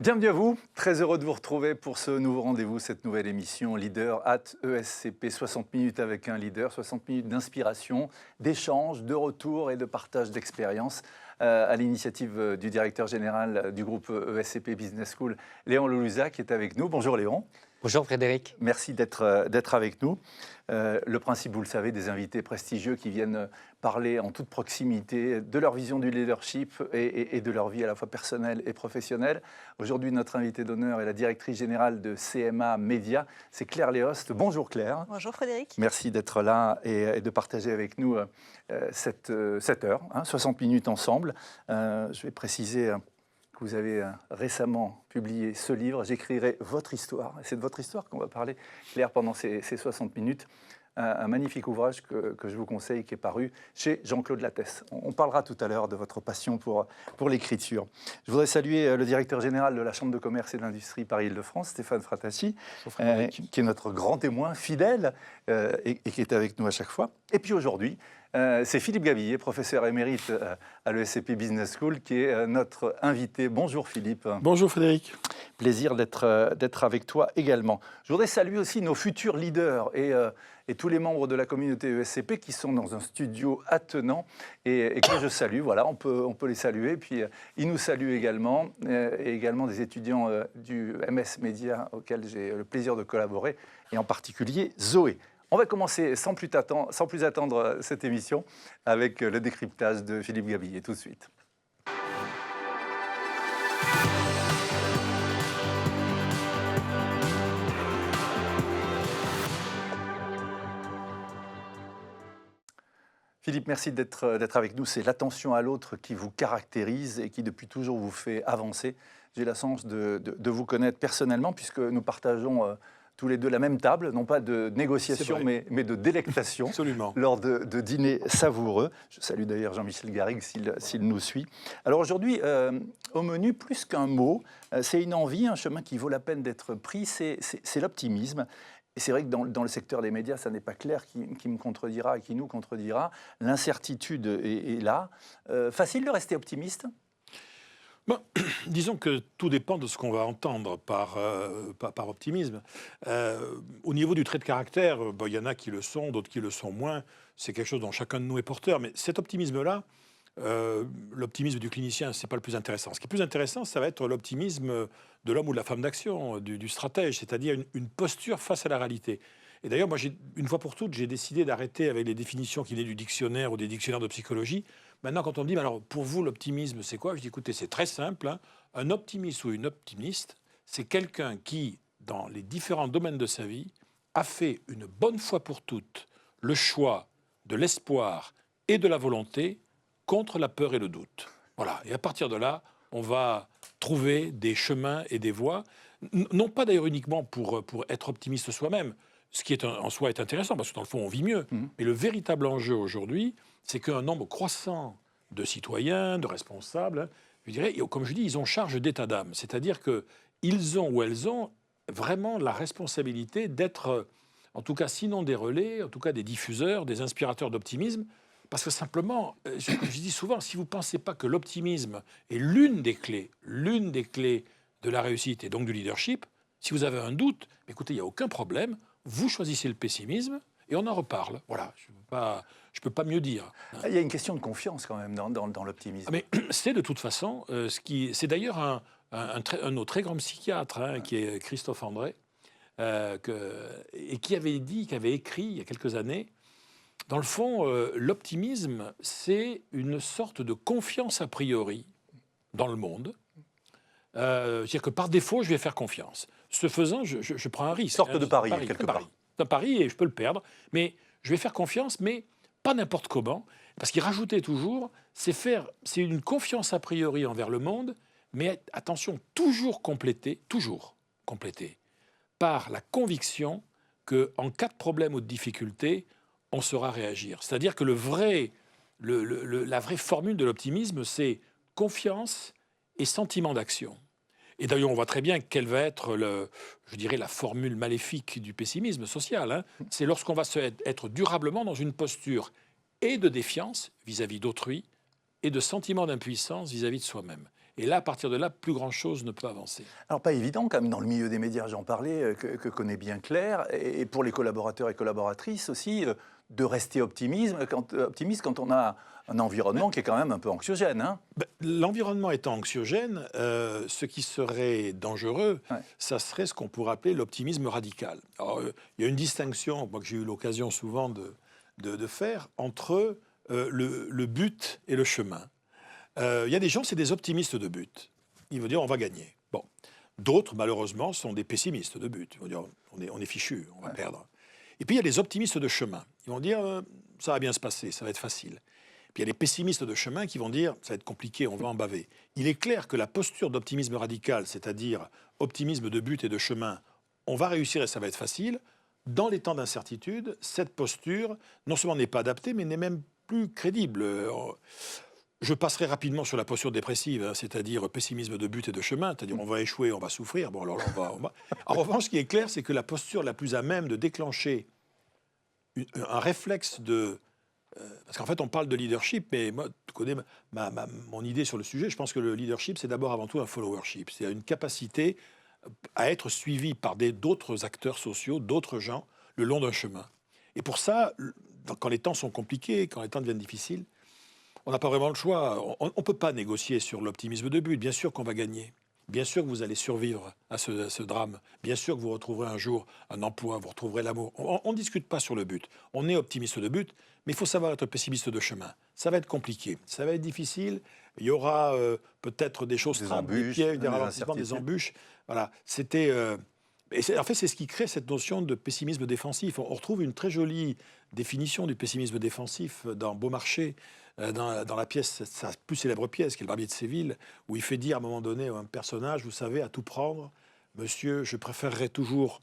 Bienvenue à vous, très heureux de vous retrouver pour ce nouveau rendez-vous, cette nouvelle émission Leader at ESCP, 60 minutes avec un leader, 60 minutes d'inspiration, d'échange, de retour et de partage d'expériences à l'initiative du directeur général du groupe ESCP Business School, Léon Loulouza, qui est avec nous. Bonjour Léon. Bonjour Frédéric. Merci d'être avec nous. Le principe, vous le savez, des invités prestigieux qui viennent parler en toute proximité de leur vision du leadership et de leur vie à la fois personnelle et professionnelle. Aujourd'hui, notre invitée d'honneur est la directrice générale de CMA Média, c'est Claire Léost. Bonjour Claire. Bonjour Frédéric. Merci d'être là et de partager avec nous cette heure, 60 minutes ensemble. Je vais préciser que vous avez récemment publié ce livre, J'écrirai votre histoire. C'est de votre histoire qu'on va parler, Claire, pendant ces 60 minutes. Un magnifique ouvrage que je vous conseille, qui est paru chez Jean-Claude Lattès. On parlera tout à l'heure de votre passion pour l'écriture. Je voudrais saluer le directeur général de la Chambre de commerce et d'industrie Paris-Île-de-France, Stéphane Fratassi, qui est notre grand témoin fidèle et qui est avec nous à chaque fois. Et puis aujourd'hui, c'est Philippe Gabillet, professeur émérite à l'ESCP Business School, qui est notre invité. Bonjour Philippe. Bonjour Frédéric. Plaisir d'être avec toi également. Je voudrais saluer aussi nos futurs leaders et tous les membres de la communauté ESCP qui sont dans un studio attenant et que je salue. Voilà, on peut les saluer. Puis ils nous saluent également, et également des étudiants du MS Média auxquels j'ai le plaisir de collaborer, et en particulier Zoé. On va commencer sans plus attendre cette émission avec le décryptage de Philippe Gabillet tout de suite. Philippe, merci d'être avec nous. C'est l'attention à l'autre qui vous caractérise et qui depuis toujours vous fait avancer. J'ai la chance de vous connaître personnellement puisque nous partageons tous les deux la même table, non pas de négociation mais de délectation. Absolument. Lors de dîners savoureux. Je salue d'ailleurs Jean-Michel Garrigue s'il nous suit. Alors aujourd'hui, au menu, plus qu'un mot, c'est une envie, un chemin qui vaut la peine d'être pris, c'est l'optimisme. Et c'est vrai que dans le secteur des médias, ça n'est pas Claire qui me contredira et qui nous contredira. L'incertitude est là. Facile de rester optimiste ? Bon, disons que tout dépend de ce qu'on va entendre par optimisme. Au niveau du trait de caractère, il y en a qui le sont, d'autres qui le sont moins. C'est quelque chose dont chacun de nous est porteur. Mais cet optimisme-là, l'optimisme du clinicien, ce n'est pas le plus intéressant. Ce qui est plus intéressant, ça va être l'optimisme de l'homme ou de la femme d'action, du stratège, c'est-à-dire une posture face à la réalité. Et d'ailleurs, moi, une fois pour toutes, j'ai décidé d'arrêter avec les définitions qui venaient du dictionnaire ou des dictionnaires de psychologie. Maintenant, quand on me dit, mais alors, pour vous, l'optimisme, c'est quoi ? Je dis, écoutez, c'est très simple. Hein. Un optimiste ou une optimiste, c'est quelqu'un qui, dans les différents domaines de sa vie, a fait une bonne fois pour toutes le choix de l'espoir et de la volonté contre la peur et le doute. Voilà. Et à partir de là, on va trouver des chemins et des voies, non pas d'ailleurs uniquement pour être optimiste soi-même, ce qui en soi est intéressant, parce que dans le fond, on vit mieux. Mais le véritable enjeu aujourd'hui, c'est qu'un nombre croissant de citoyens, de responsables, je dirais, comme je dis, ils ont charge d'état d'âme. C'est-à-dire qu'ils ont ou elles ont vraiment la responsabilité d'être, en tout cas, sinon des relais, en tout cas des diffuseurs, des inspirateurs d'optimisme. Parce que simplement, comme je dis souvent, si vous ne pensez pas que l'optimisme est l'une des clés de la réussite et donc du leadership, si vous avez un doute, écoutez, il n'y a aucun problème, vous choisissez le pessimisme et on en reparle. Voilà, je ne peux pas mieux dire. Il y a une question de confiance quand même dans l'optimisme. Mais c'est de toute façon, c'est d'ailleurs un autre très grand psychiatre, qui est Christophe André, et qui avait écrit il y a quelques années, dans le fond, l'optimisme, c'est une sorte de confiance a priori dans le monde. C'est-à-dire que par défaut, je vais faire confiance. Ce faisant, je prends un risque. Une sorte de pari, quelque part. C'est un pari et je peux le perdre. Mais je vais faire confiance, mais pas n'importe comment. Parce qu'il rajoutait toujours, c'est une confiance a priori envers le monde, mais attention, toujours complétée par la conviction qu'en cas de problème ou de difficulté, on saura réagir. C'est-à-dire que la vraie formule de l'optimisme, c'est confiance et sentiment d'action. Et d'ailleurs, on voit très bien quelle va être, la formule maléfique du pessimisme social. Hein. C'est lorsqu'on va être durablement dans une posture et de défiance vis-à-vis d'autrui et de sentiment d'impuissance vis-à-vis de soi-même. Et là, à partir de là, plus grand-chose ne peut avancer. Alors, pas évident, quand même, dans le milieu des médias, j'en parlais, que connaît bien Claire, et pour les collaborateurs et collaboratrices aussi, de rester optimiste quand on a un environnement qui est quand même un peu anxiogène. Hein. L'environnement étant anxiogène, ce qui serait dangereux, ça serait ce qu'on pourrait appeler l'optimisme radical. Alors, il y a une distinction, moi, que j'ai eu l'occasion souvent de faire, entre le but et le chemin. Il y a des gens, c'est des optimistes de but. Ils vont dire, on va gagner. Bon. D'autres, malheureusement, sont des pessimistes de but. Ils vont dire, on est fichu, on va perdre. Et puis, il y a les optimistes de chemin. Ils vont dire, ça va bien se passer, ça va être facile. Puis, il y a les pessimistes de chemin qui vont dire, ça va être compliqué, on va en baver. Il est clair que la posture d'optimisme radical, c'est-à-dire optimisme de but et de chemin, on va réussir et ça va être facile, dans les temps d'incertitude, cette posture, non seulement n'est pas adaptée, mais n'est même plus crédible. Je passerai rapidement sur la posture dépressive, hein, c'est-à-dire pessimisme de but et de chemin, c'est-à-dire on va échouer, on va souffrir. Bon, alors là, on va... En revanche, ce qui est clair, c'est que la posture la plus à même de déclencher un réflexe de... parce qu'en fait, on parle de leadership, mais moi, tu connais mon idée sur le sujet. Je pense que le leadership, c'est d'abord avant tout un followership. C'est une capacité à être suivi par d'autres acteurs sociaux, d'autres gens, le long d'un chemin. Et pour ça, quand les temps sont compliqués, quand les temps deviennent difficiles, on n'a pas vraiment le choix. On ne peut pas négocier sur l'optimisme de but. Bien sûr qu'on va gagner. Bien sûr que vous allez survivre à ce drame. Bien sûr que vous retrouverez un jour un emploi, vous retrouverez l'amour. On ne discute pas sur le but. On est optimiste de but, mais il faut savoir être pessimiste de chemin. Ça va être compliqué, ça va être difficile. Il y aura peut-être des choses, des embûches, des pièges, des ralentissements, des embûches. Voilà, c'était... en fait, c'est ce qui crée cette notion de pessimisme défensif. On retrouve une très jolie définition du pessimisme défensif dans Beaumarchais, dans la pièce, sa plus célèbre pièce, qui est Le Barbier de Séville, où il fait dire à un moment donné à un personnage, vous savez, à tout prendre, monsieur, je préférerais toujours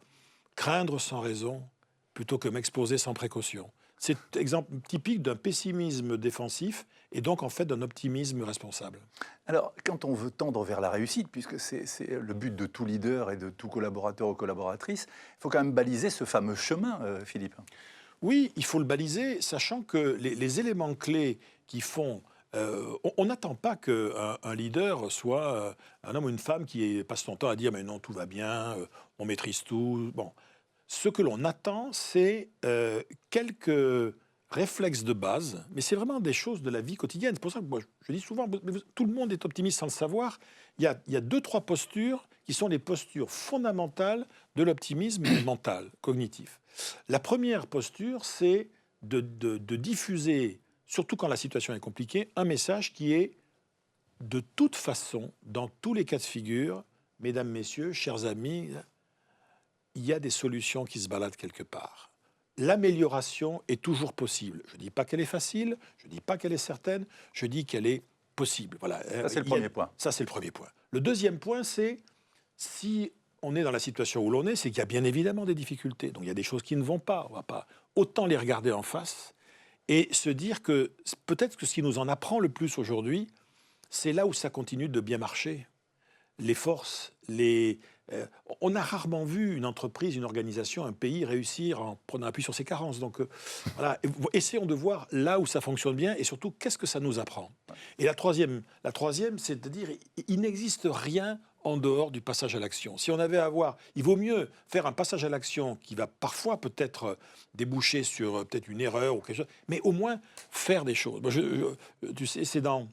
craindre sans raison plutôt que m'exposer sans précaution. C'est exemple typique d'un pessimisme défensif et donc en fait d'un optimisme responsable. Alors, quand on veut tendre vers la réussite, puisque c'est le but de tout leader et de tout collaborateur ou collaboratrice, il faut quand même baliser ce fameux chemin, Philippe. Oui, il faut le baliser, sachant que les éléments clés qui font... on n'attend pas qu'un leader soit un homme ou une femme qui passe son temps à dire « mais non, tout va bien, on maîtrise tout ». Bon. Ce que l'on attend, c'est quelques réflexes de base, mais c'est vraiment des choses de la vie quotidienne. C'est pour ça que moi, je dis souvent, tout le monde est optimiste sans le savoir. Il y a deux, trois postures qui sont les postures fondamentales de l'optimisme mental, cognitif. La première posture, c'est de diffuser, surtout quand la situation est compliquée, un message qui est de toute façon, dans tous les cas de figure, mesdames, messieurs, chers amis, il y a des solutions qui se baladent quelque part. L'amélioration est toujours possible. Je ne dis pas qu'elle est facile, je ne dis pas qu'elle est certaine, je dis qu'elle est possible. Voilà. Ça, c'est le premier point. Ça, c'est le premier point. Le deuxième point, c'est si on est dans la situation où l'on est, c'est qu'il y a bien évidemment des difficultés. Donc il y a des choses qui ne vont pas. On ne va pas autant les regarder en face et se dire que peut-être que ce qui nous en apprend le plus aujourd'hui, c'est là où ça continue de bien marcher. Les forces, on a rarement vu une entreprise, une organisation, un pays réussir en prenant appui sur ses carences. Donc voilà, essayons de voir là où ça fonctionne bien et surtout qu'est-ce que ça nous apprend. Et la troisième, c'est de dire il n'existe rien en dehors du passage à l'action. Si on avait à voir, il vaut mieux faire un passage à l'action qui va parfois peut-être déboucher sur peut-être une erreur ou quelque chose, mais au moins faire des choses. Tu sais, c'est dans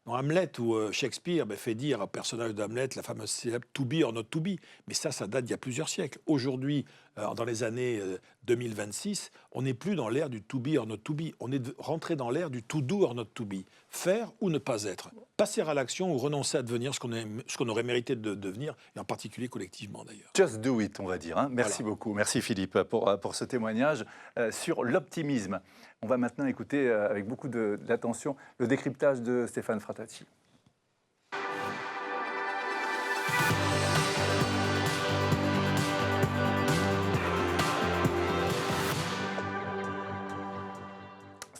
Hamlet, où Shakespeare fait dire au personnage d'Hamlet la fameuse célèbre « to be or not to be ». Mais ça date d'il y a plusieurs siècles. Aujourd'hui, dans les années 2026, on n'est plus dans l'ère du « to be or not to be ». On est rentré dans l'ère du « to do or not to be ». Faire ou ne pas être. Passer à l'action ou renoncer à devenir ce qu'on aurait mérité de devenir, et en particulier collectivement d'ailleurs. Just do it, on va dire. Hein. Merci beaucoup. Merci Philippe pour ce témoignage sur l'optimisme. On va maintenant écouter avec beaucoup d'attention le décryptage de Stéphane Fratacci.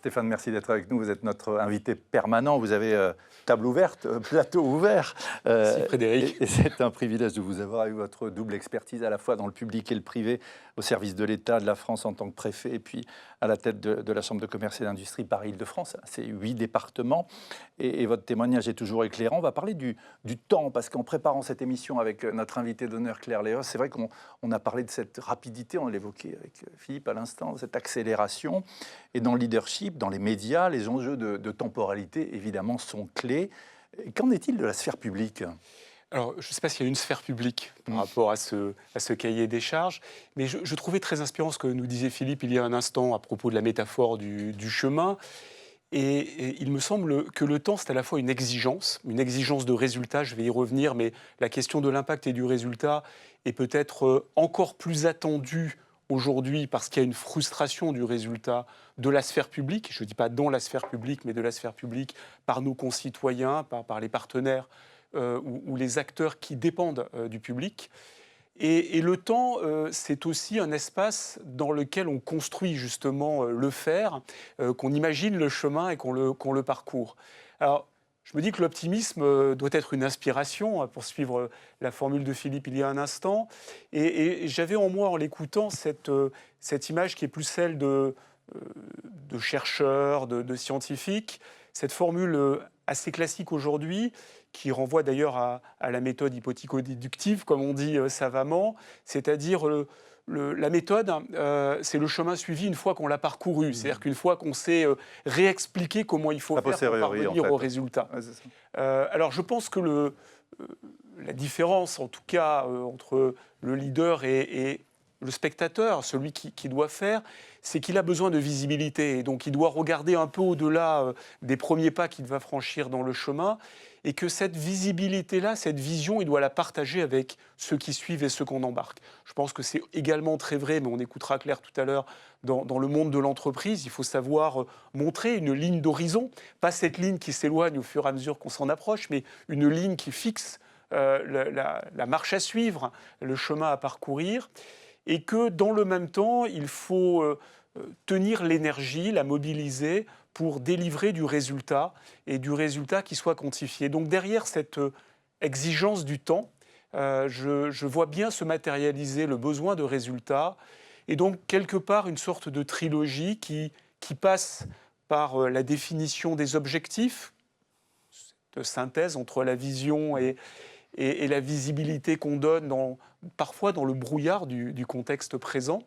Stéphane, merci d'être avec nous. Vous êtes notre invité permanent. Vous avez table ouverte, plateau ouvert. Merci Frédéric. Et c'est un privilège de vous avoir eu votre double expertise à la fois dans le public et le privé, au service de l'État, de la France en tant que préfet, et puis à la tête de la Chambre de commerce et d'industrie Paris-Île-de-France. C'est 8 départements. Et votre témoignage est toujours éclairant. On va parler du temps, parce qu'en préparant cette émission avec notre invité d'honneur Claire Léos, c'est vrai qu'on a parlé de cette rapidité, on l'évoquait avec Philippe à l'instant, cette accélération. Et dans le leadership, dans les médias, les enjeux de temporalité, évidemment, sont clés. Qu'en est-il de la sphère publique ? Alors, je ne sais pas s'il y a une sphère publique par rapport à ce cahier des charges, mais je trouvais très inspirant ce que nous disait Philippe il y a un instant à propos de la métaphore du chemin. Et il me semble que le temps, c'est à la fois une exigence de résultat, je vais y revenir, mais la question de l'impact et du résultat est peut-être encore plus attendue aujourd'hui parce qu'il y a une frustration du résultat de la sphère publique, je ne dis pas dans la sphère publique, mais de la sphère publique par nos concitoyens, par les partenaires ou les acteurs qui dépendent du public. Et le temps, c'est aussi un espace dans lequel on construit justement le faire, qu'on imagine le chemin et qu'on le parcourt. Alors, je me dis que l'optimisme doit être une inspiration, pour suivre la formule de Philippe il y a un instant. Et j'avais en moi, en l'écoutant, cette image qui est plus celle de chercheurs, de scientifiques, cette formule assez classique aujourd'hui, qui renvoie d'ailleurs à la méthode hypothéco-déductive, comme on dit savamment, c'est-à-dire la méthode, c'est le chemin suivi une fois qu'on l'a parcouru, c'est-à-dire qu'une fois qu'on sait réexpliquer comment il faut faire pour parvenir au résultat. Ouais, alors je pense que la différence, en tout cas, entre le leader et le spectateur, celui qui doit faire, c'est qu'il a besoin de visibilité. Et donc, il doit regarder un peu au-delà des premiers pas qu'il va franchir dans le chemin. Et que cette visibilité-là, cette vision, il doit la partager avec ceux qui suivent et ceux qu'on embarque. Je pense que c'est également très vrai, mais on écoutera Claire tout à l'heure, dans le monde de l'entreprise. Il faut savoir montrer une ligne d'horizon, pas cette ligne qui s'éloigne au fur et à mesure qu'on s'en approche, mais une ligne qui fixe la marche à suivre, le chemin à parcourir. Et que dans le même temps, il faut tenir l'énergie, la mobiliser pour délivrer du résultat et du résultat qui soit quantifié. Donc derrière cette exigence du temps, je vois bien se matérialiser le besoin de résultats et donc quelque part une sorte de trilogie qui passe par la définition des objectifs, de synthèse entre la vision et la visibilité qu'on donne parfois dans le brouillard du contexte présent.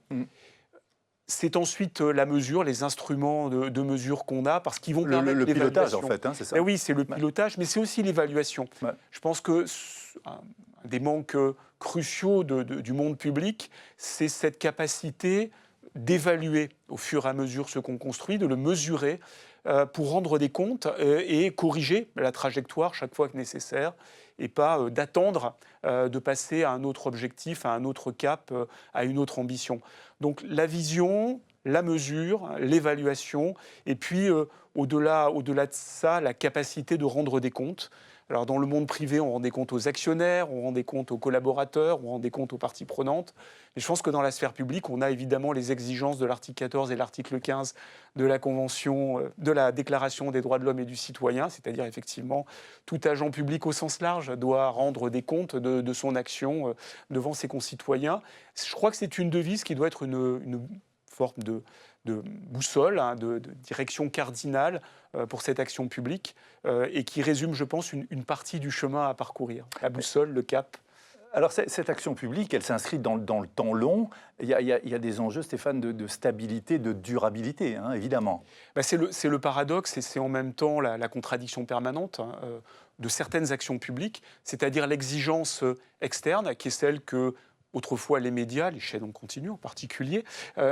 C'est ensuite la mesure, les instruments de mesure qu'on a, parce qu'ils vont permettre le pilotage, en fait, hein, c'est ça. Et oui, c'est le pilotage, mais c'est aussi l'évaluation. Ouais. Je pense que un des manques cruciaux du monde public, c'est cette capacité d'évaluer au fur et à mesure ce qu'on construit, de le mesurer, pour rendre des comptes et corriger la trajectoire chaque fois que nécessaire, et pas d'attendre de passer à un autre objectif, à un autre cap, à une autre ambition. Donc la vision, la mesure, l'évaluation, et puis au-delà de ça, la capacité de rendre des comptes. Alors dans le monde privé, on rend des comptes aux actionnaires, on rend des comptes aux collaborateurs, on rend des comptes aux parties prenantes. Et je pense que dans la sphère publique, on a évidemment les exigences de l'article 14 et l'article 15 de la Convention, de la Déclaration des droits de l'homme et du citoyen, c'est-à-dire effectivement tout agent public au sens large doit rendre des comptes de son action devant ses concitoyens. Je crois que c'est une devise qui doit être une forme de boussole, de direction cardinale pour cette action publique et qui résume, je pense, une partie du chemin à parcourir. La boussole, le cap. Alors, cette action publique, elle s'inscrit dans le temps long. Il y a des enjeux, Stéphane, de stabilité, de durabilité, hein, évidemment. C'est le paradoxe et c'est en même temps la contradiction permanente de certaines actions publiques, c'est-à-dire l'exigence externe, qui est celle que autrefois les médias, les chaînes en continu en particulier,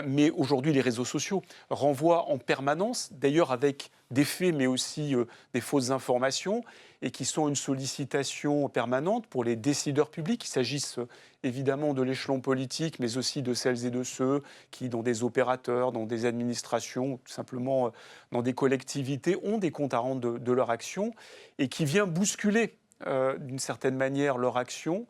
mais aujourd'hui les réseaux sociaux renvoient en permanence, d'ailleurs avec des faits mais aussi des fausses informations, et qui sont une sollicitation permanente pour les décideurs publics. Il s'agisse évidemment de l'échelon politique, mais aussi de celles et de ceux qui, dans des opérateurs, dans des administrations, tout simplement dans des collectivités, ont des comptes à rendre de leur action, et qui vient bousculer d'une certaine manière leur action,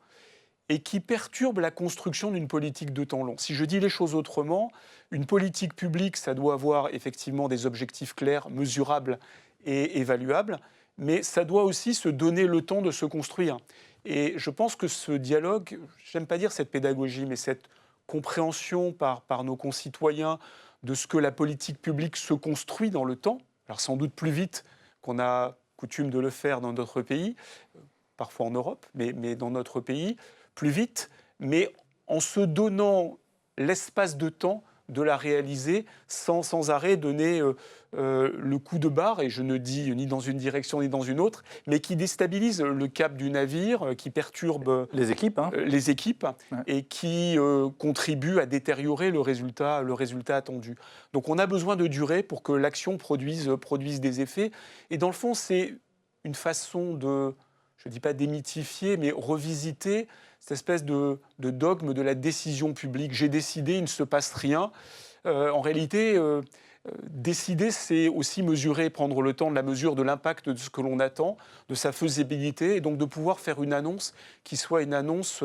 et qui perturbe la construction d'une politique de temps long. Si je dis les choses autrement, une politique publique, ça doit avoir effectivement des objectifs clairs, mesurables et évaluables, mais ça doit aussi se donner le temps de se construire. Et je pense que ce dialogue, j'aime pas dire cette pédagogie, mais cette compréhension par nos concitoyens de ce que la politique publique se construit dans le temps, alors sans doute plus vite qu'on a coutume de le faire dans d'autres pays, parfois en Europe, mais dans notre pays, plus vite, mais en se donnant l'espace de temps de la réaliser sans arrêt donner le coup de barre, et je ne dis ni dans une direction ni dans une autre, mais qui déstabilise le cap du navire, qui perturbe Les équipes, hein. les équipes Ouais. et qui contribue à détériorer le résultat attendu. Donc on a besoin de durée pour que l'action produise des effets. Et dans le fond, c'est une façon de, je ne dis pas démythifier, mais revisiter cette espèce de dogme de la décision publique. J'ai décidé, il ne se passe rien. En réalité, décider, c'est aussi mesurer, prendre le temps de la mesure de l'impact de ce que l'on attend, de sa faisabilité, et donc de pouvoir faire une annonce qui soit une annonce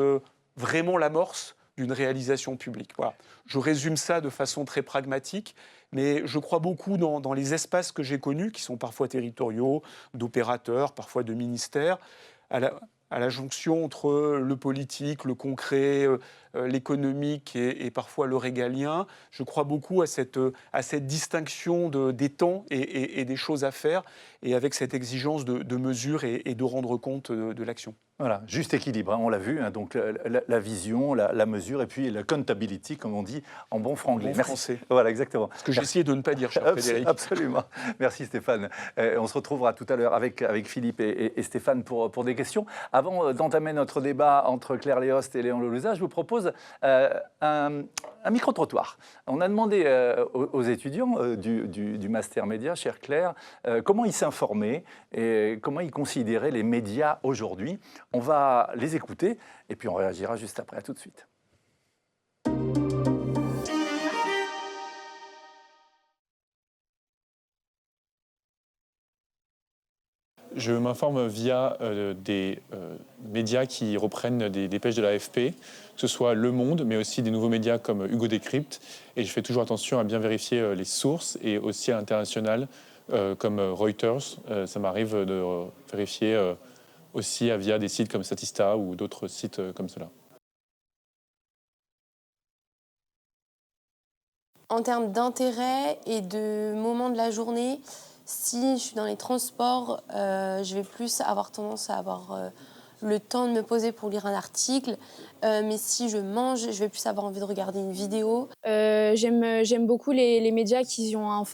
vraiment l'amorce d'une réalisation publique. Voilà. Je résume ça de façon très pragmatique, mais je crois beaucoup dans les espaces que j'ai connus, qui sont parfois territoriaux, d'opérateurs, parfois de ministères, à la jonction entre le politique, le concret, l'économique et parfois le régalien. Je crois beaucoup à cette distinction des temps et des choses à faire, et avec cette exigence de mesure et de rendre compte de l'action. Voilà, juste équilibre, hein, on l'a vu, hein, donc la vision, la mesure et puis la accountability, comme on dit en bon franglais. Bon français. Voilà, exactement. Ce que j'ai essayé de ne pas dire, cher Frédéric. Absolument. Merci Stéphane. On se retrouvera tout à l'heure avec Philippe et Stéphane pour des questions. Avant d'entamer notre débat entre Claire Léost et Léon Lelouza, je vous propose un micro-trottoir. On a demandé aux étudiants du Master Média, chère Claire, comment ils s'informaient et comment ils considéraient les médias aujourd'hui. On va les écouter et puis on réagira juste après. À tout de suite. Je m'informe via des médias qui reprennent des dépêches de l'AFP, que ce soit Le Monde, mais aussi des nouveaux médias comme Hugo Décrypte. Et je fais toujours attention à bien vérifier les sources, et aussi à l'international, comme Reuters. Ça m'arrive de vérifier aussi via des sites comme Statista ou d'autres sites comme cela. En termes d'intérêt et de moment de la journée, si je suis dans les transports, je vais plus avoir tendance à avoir le temps de me poser pour lire un article. Mais si je mange, je vais plus avoir envie de regarder une vidéo. J'aime beaucoup les médias qui ont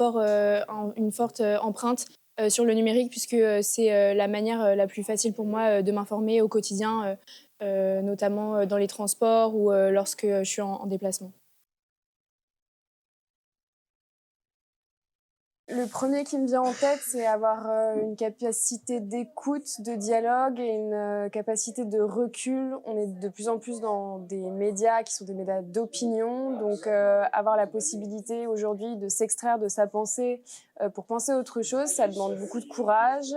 une forte empreinte sur le numérique, puisque c'est la manière la plus facile pour moi de m'informer au quotidien, notamment dans les transports ou lorsque je suis en déplacement. Le premier qui me vient en tête, c'est avoir une capacité d'écoute, de dialogue et une capacité de recul. On est de plus en plus dans des médias qui sont des médias d'opinion, donc avoir la possibilité aujourd'hui de s'extraire de sa pensée pour penser autre chose, ça demande beaucoup de courage,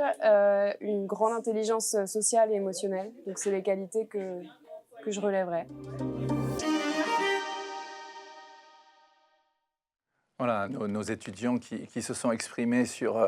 une grande intelligence sociale et émotionnelle. Donc c'est les qualités que je relèverais. Voilà, nos étudiants qui se sont exprimés sur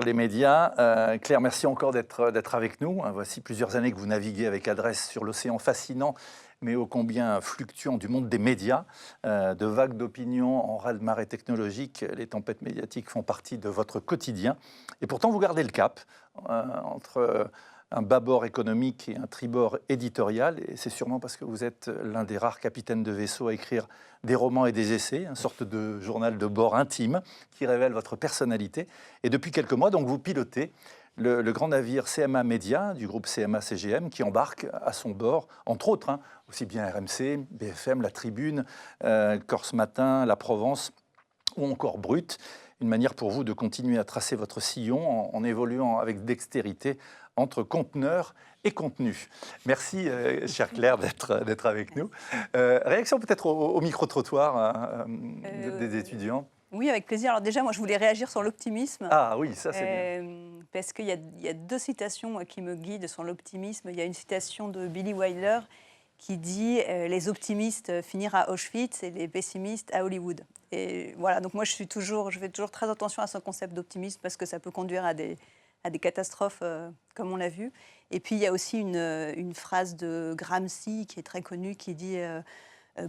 les médias. Claire, merci encore d'être avec nous. Voici plusieurs années que vous naviguez avec adresse sur l'océan fascinant, mais ô combien fluctuant du monde des médias. De vagues d'opinion en raz-de-marée technologique, les tempêtes médiatiques font partie de votre quotidien. Et pourtant, vous gardez le cap entre un bâbord économique et un tribord éditorial, et c'est sûrement parce que vous êtes l'un des rares capitaines de vaisseau à écrire des romans et des essais, une sorte de journal de bord intime qui révèle votre personnalité. Et depuis quelques mois, donc, vous pilotez le grand navire CMA Média du groupe CMA-CGM qui embarque à son bord, entre autres, aussi bien RMC, BFM, La Tribune, Corse Matin, La Provence ou encore Brut. Une manière pour vous de continuer à tracer votre sillon en évoluant avec dextérité entre conteneur et contenu. Merci, chère Claire, d'être avec nous. Réaction peut-être au micro-trottoir des étudiants. Oui, avec plaisir. Alors déjà, moi, je voulais réagir sur l'optimisme. Ah oui, ça c'est bien. Parce qu'il y a deux citations qui me guident sur l'optimisme. Il y a une citation de Billy Wilder qui dit les optimistes finiront à Auschwitz et les pessimistes à Hollywood. Et voilà, donc moi je fais toujours très attention à ce concept d'optimisme parce que ça peut conduire à des catastrophes comme on l'a vu. Et puis il y a aussi une phrase de Gramsci qui est très connue qui dit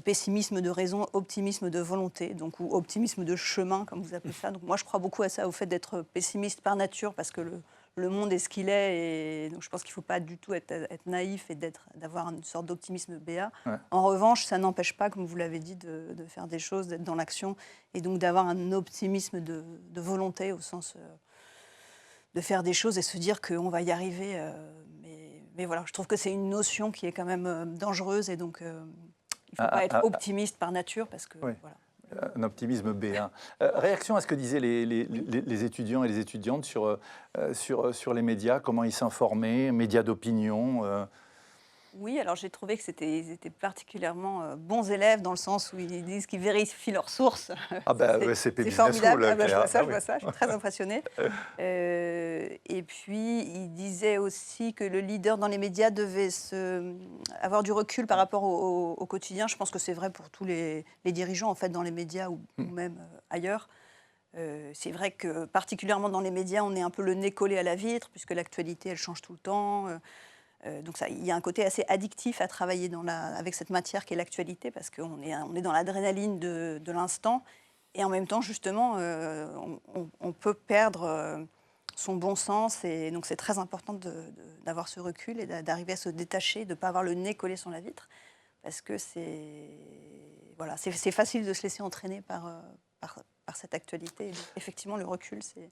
pessimisme de raison, optimisme de volonté, donc, ou optimisme de chemin, comme vous appelez ça. Donc moi je crois beaucoup à ça, au fait d'être pessimiste par nature parce que le monde est ce qu'il est, et donc je pense qu'il ne faut pas du tout être naïf et d'avoir une sorte d'optimisme béat. Ouais. En revanche, ça n'empêche pas, comme vous l'avez dit, de faire des choses, d'être dans l'action, et donc d'avoir un optimisme de volonté, au sens de faire des choses et se dire qu'on va y arriver. Mais voilà, je trouve que c'est une notion qui est quand même dangereuse, et donc il ne faut pas être optimiste par nature, parce que... Oui. Voilà. Un optimisme béat. Réaction à ce que disaient les étudiants et les étudiantes sur les médias, comment ils s'informaient, médias d'opinion. Oui, alors j'ai trouvé que ils étaient particulièrement bons élèves, dans le sens où ils disent qu'ils vérifient leurs sources. Ah ben bah, c'est formidable. Je vois ça, je suis très impressionnée. Et puis il disait aussi que le leader dans les médias devait avoir du recul par rapport au quotidien. Je pense que c'est vrai pour tous les dirigeants en fait, dans les médias ou même ailleurs. C'est vrai que particulièrement dans les médias, on est un peu le nez collé à la vitre, puisque l'actualité elle change tout le temps. Donc il y a un côté assez addictif à travailler avec cette matière qui est l'actualité, parce qu'on est dans l'adrénaline de l'instant, et en même temps, justement, on peut perdre son bon sens, et donc c'est très important d'avoir ce recul et d'arriver à se détacher, de ne pas avoir le nez collé sur la vitre, parce que c'est facile de se laisser entraîner par cette actualité. Donc, effectivement, le recul, c'est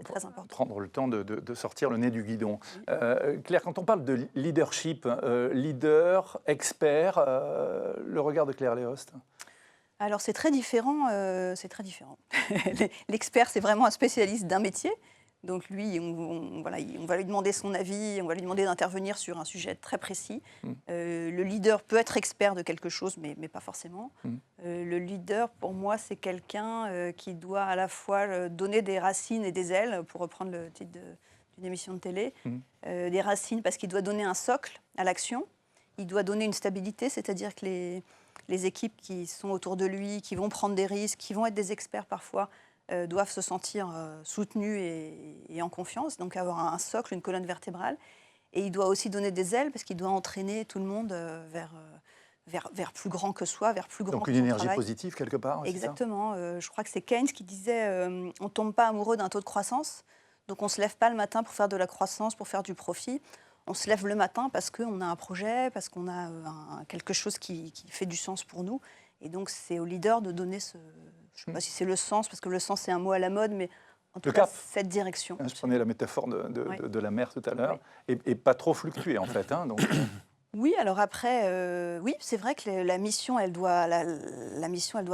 très important. Prendre le temps de sortir le nez du guidon. Oui. Claire, quand on parle de leadership, leader, expert, le regard de Claire Léost? Alors, c'est très différent. L'expert, c'est vraiment un spécialiste d'un métier. Donc lui, on va lui demander son avis, on va lui demander d'intervenir sur un sujet très précis. Le leader peut être expert de quelque chose, mais pas forcément. Le leader, pour moi, c'est quelqu'un qui doit à la fois donner des racines et des ailes, pour reprendre le titre d'une émission de télé. Des racines parce qu'il doit donner un socle à l'action. Il doit donner une stabilité, c'est-à-dire que les équipes qui sont autour de lui, qui vont prendre des risques, qui vont être des experts parfois, doivent se sentir soutenus et en confiance, donc avoir un socle, une colonne vertébrale. Et il doit aussi donner des ailes, parce qu'il doit entraîner tout le monde vers plus grand que soi, vers plus grand que son travail. Donc une énergie positive, quelque part. Exactement. Je crois que c'est Keynes qui disait on ne tombe pas amoureux d'un taux de croissance, donc on ne se lève pas le matin pour faire de la croissance, pour faire du profit. On se lève le matin parce qu'on a un projet, parce qu'on a quelque chose qui fait du sens pour nous. Et donc c'est au leader de donner je ne sais pas si c'est le sens, parce que le sens c'est un mot à la mode, mais en tout cas cette direction. Je prenais la métaphore de la mer tout à l'heure, et pas trop fluctuer en fait. Donc. Oui, alors après, oui, c'est vrai que la mission, elle doit